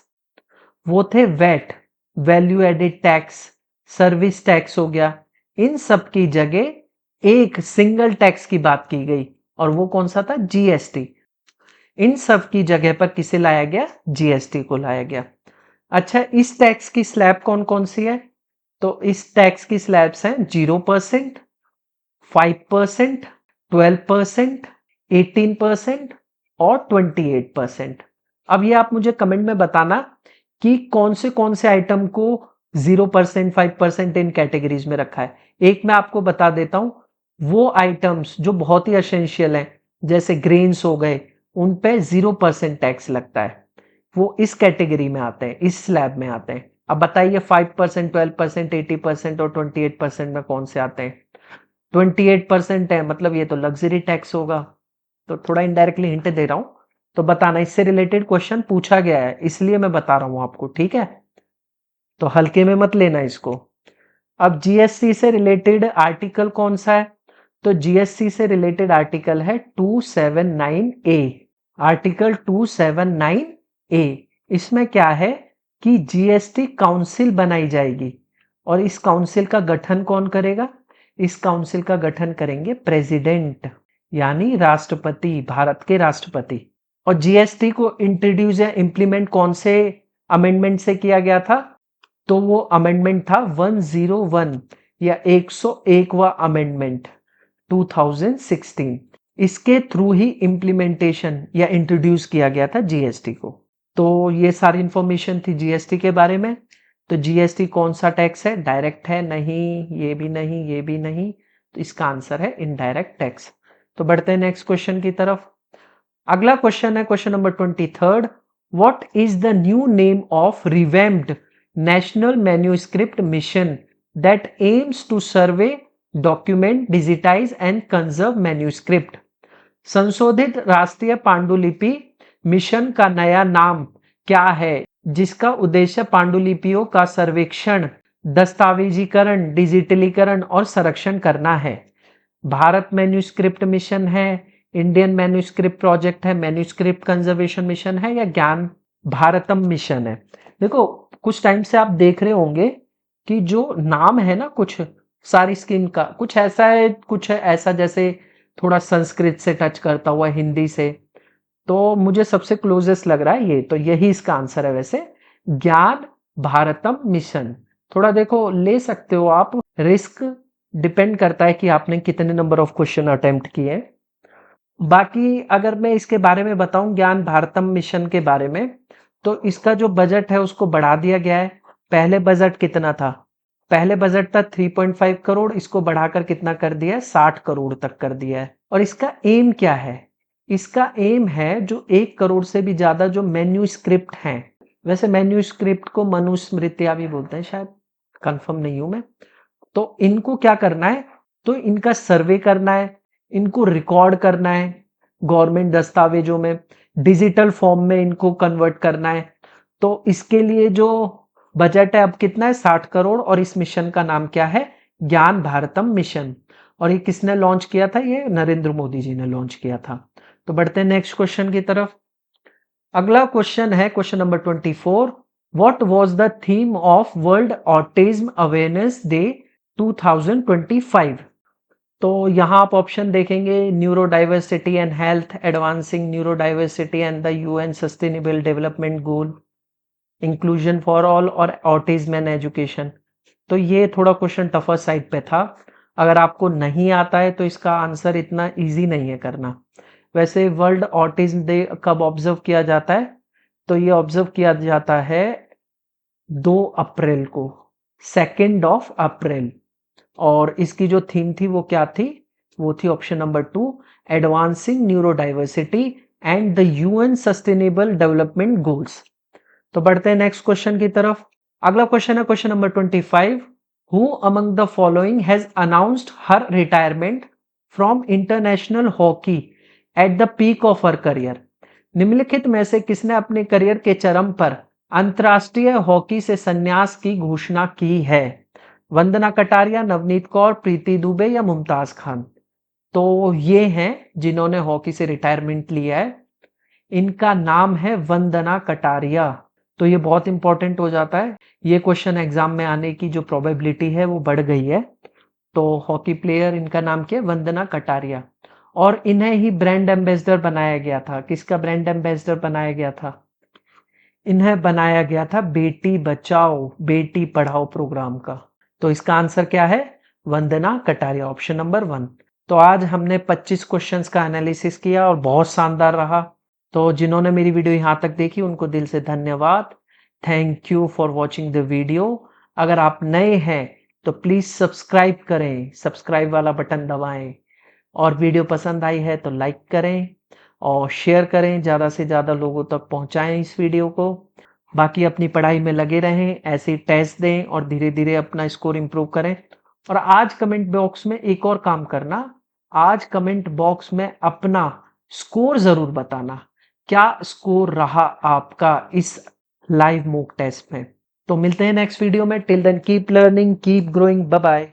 वो थे VAT, value added tax, service tax हो गया। इन सब की जगह एक सिंगल टैक्स की बात की गई, और वो कौन सा था? जीएसटी। इन सब की जगह पर किसे लाया गया? जीएसटी को लाया गया। अच्छा, इस टैक्स की स्लैब कौन कौन सी है? तो इस टैक्स की स्लैब्स हैं 0%, 5%, 12%, 18% और 28%। अब ये आप मुझे कमेंट में बताना कि कौन से आइटम को 0%, 5% इन कैटेगरीज में रखा है। एक मैं आपको बता देता हूं, वो आइटम्स जो बहुत ही एसेंशियल हैं, जैसे ग्रेन्स हो गए, उन पे 0% टैक्स लगता है, वो इस कैटेगरी में आते हैं, इस स्लैब में आते हैं। अब बताइए 5%, 12%, 80% और 28% में कौन से आते हैं? 28% है, मतलब ये तो लग्जरी टैक्स होगा। तो थोड़ा इनडायरेक्टली हिंट दे रहा हूं, तो बताना। इससे रिलेटेड क्वेश्चन पूछा गया है, इसलिए मैं बता रहा हूं आपको, ठीक है, तो हल्के में मत लेना इसको। अब जीएसटी से रिलेटेड आर्टिकल कौन सा है? तो जीएसटी से रिलेटेड आर्टिकल है 279A। आर्टिकल 279A, इसमें क्या है कि जीएसटी काउंसिल बनाई जाएगी, और इस काउंसिल का गठन कौन करेगा? इस काउंसिल का गठन करेंगे प्रेसिडेंट, यानी राष्ट्रपति, भारत के राष्ट्रपति। और जीएसटी को इंट्रोड्यूस या इंप्लीमेंट कौन से अमेंडमेंट से किया गया था? तो वो अमेंडमेंट था 101 या 101वां अमेंडमेंट 2016। इसके थ्रू ही इंप्लीमेंटेशन या इंट्रोड्यूस किया गया था जीएसटी को। तो ये सारी इंफॉर्मेशन थी जीएसटी के बारे में। तो जीएसटी कौन सा टैक्स है? डायरेक्ट है? नहीं, ये भी नहीं, ये भी नहीं। तो इसका आंसर है इनडायरेक्ट टैक्स। तो बढ़ते हैं नेक्स्ट क्वेश्चन की तरफ। अगला क्वेश्चन है question number 23rd। What is the new name of revamped national manuscript mission that aims to survey, document, digitise and conserve manuscript? संशोधित राष्ट्रीय पांडुलिपि मिशन का नया नाम क्या है, जिसका उद्देश्य पांडुलिपियों का सर्वेक्षण, दस्तावेजीकरण, डिजिटलीकरण और संरक्षण करना है? भारत मैन्युस्क्रिप्ट मिशन है, इंडियन मैन्युस्क्रिप्ट प्रोजेक्ट है, मैन्युस्क्रिप्ट कंजर्वेशन मिशन है, या ज्ञान भारतम मिशन है? देखो, कुछ टाइम से आप देख रहे होंगे कि जो नाम है ना, कुछ सारी स्कीम का कुछ ऐसा है, कुछ है ऐसा जैसे थोड़ा संस्कृत से टच करता हुआ, हिंदी से। तो मुझे सबसे क्लोजेस्ट लग रहा है ये, तो यही इसका आंसर है वैसे, ज्ञान भारतम मिशन। थोड़ा देखो, ले सकते हो आप, रिस्क डिपेंड करता है कि आपने कितने नंबर ऑफ क्वेश्चन अटेम्प्ट किए। बाकी अगर मैं इसके बारे में बताऊं, ज्ञान भारतम मिशन के बारे में, तो इसका जो बजट है उसको बढ़ा दिया गया है। पहले बजट कितना था? पहले बजट था 3.5 करोड़, इसको बढ़ाकर कितना कर दिया है? 60 करोड़ तक कर दिया है। और इसका एम क्या है? इसका एम है जो 1 करोड़ से भी ज्यादा जो मैन्युस्क्रिप्ट हैं, वैसे मैन्युस्क्रिप्ट को मनुस्मृतियां भी बोलते हैं शायद, कंफर्म नहीं हूं मैं, तो इनको क्या करना है? तो इनका सर्वे करना है, इनको रिकॉर्ड करना है गवर्नमेंट दस्तावेजों में, डिजिटल फॉर्म में इनको कन्वर्ट करना है। तो इसके लिए जो बजट है अब कितना है? 60 करोड़। और इस मिशन का नाम क्या है? ज्ञान भारतम मिशन। और ये किसने लॉन्च किया था? ये नरेंद्र मोदी जी ने लॉन्च किया था। तो बढ़ते हैं नेक्स्ट क्वेश्चन की तरफ। अगला क्वेश्चन है question number 24। What was the theme of world autism awareness day 2025? तो यहाँ आप ऑप्शन देखेंगे, neuro diversity and health, advancing neuro diversity and the UN sustainable development goal, inclusion for all, और autism and education. तो ये थोड़ा question tougher side पे था। अगर आपको नहीं आता है तो इसका आंसर इतना इजी नहीं है करना। वैसे वर्ल्ड ऑटिज्म डे कब ऑब्जर्व किया जाता है? तो ये ऑब्जर्व किया जाता है 2 अप्रैल को, 2 अप्रैल। और इसकी जो थीम थी वो क्या थी? वो थी option number 2, advancing neuro diversity and the UN sustainable development goals. तो बढ़ते हैं नेक्स्ट क्वेश्चन की तरफ। अगला क्वेश्चन है question number 25। Who among the following has announced her retirement from international hockey at the peak of her career? निम्नलिखित में से किसने अपने करियर के चरम पर अंतरराष्ट्रीय हॉकी से संन्यास की घोषणा की है? वंदना कटारिया, नवनीत कौर, प्रीति दुबे या मुमताज खान? तो ये हैं जिन्होंने हॉकी से रिटायरमेंट लिया है। इनका नाम है वंदना कटारिया। तो ये बहुत इंपॉर्टेंट हो जाता है, ये क्वेश्चन एग्जाम में आने की जो प्रोबेबिलिटी है वो बढ़ गई है। तो हॉकी प्लेयर, इनका नाम क्या है? वंदना कटारिया। और इन्हें ही ब्रांड एम्बेसडर बनाया गया था। किसका ब्रांड एम्बेसडर बनाया गया था? इन्हें बनाया गया था बेटी बचाओ बेटी पढ़ाओ प्रोग्राम का। तो इसका आंसर क्या है? Vandana Kataria, option number 1। तो आज हमने 25 क्वेश्चंस का एनालिसिस किया और बहुत शानदार रहा। तो जिन्होंने मेरी वीडियो यहाँ तक देखी उनको दिल से धन्यवाद। Thank you for watching the video. अगर आप नए हैं तो प्लीज सब्सक्राइब करें, सब्सक्राइब वाला बटन दबाएं, और वीडियो पसंद आई है तो लाइक करें और शेयर करें, ज़्यादा से ज़्यादा लोगों तक पहुंचाएं इस वीडियो को। बाकी अपनी पढ़ाई में लगे रहें, ऐसे टेस्ट दें और धीरे धीरे अपना स्कोर इंप्रूव करें। और आज कमेंट बॉक्स में एक और काम करना, आज कमेंट बॉक्स में अपना स्कोर जरूर बताना, क्या स्कोर रहा आपका इस लाइव मॉक टेस्ट में। तो मिलते हैं नेक्स्ट वीडियो में। Till then keep learning, keep growing, bye bye.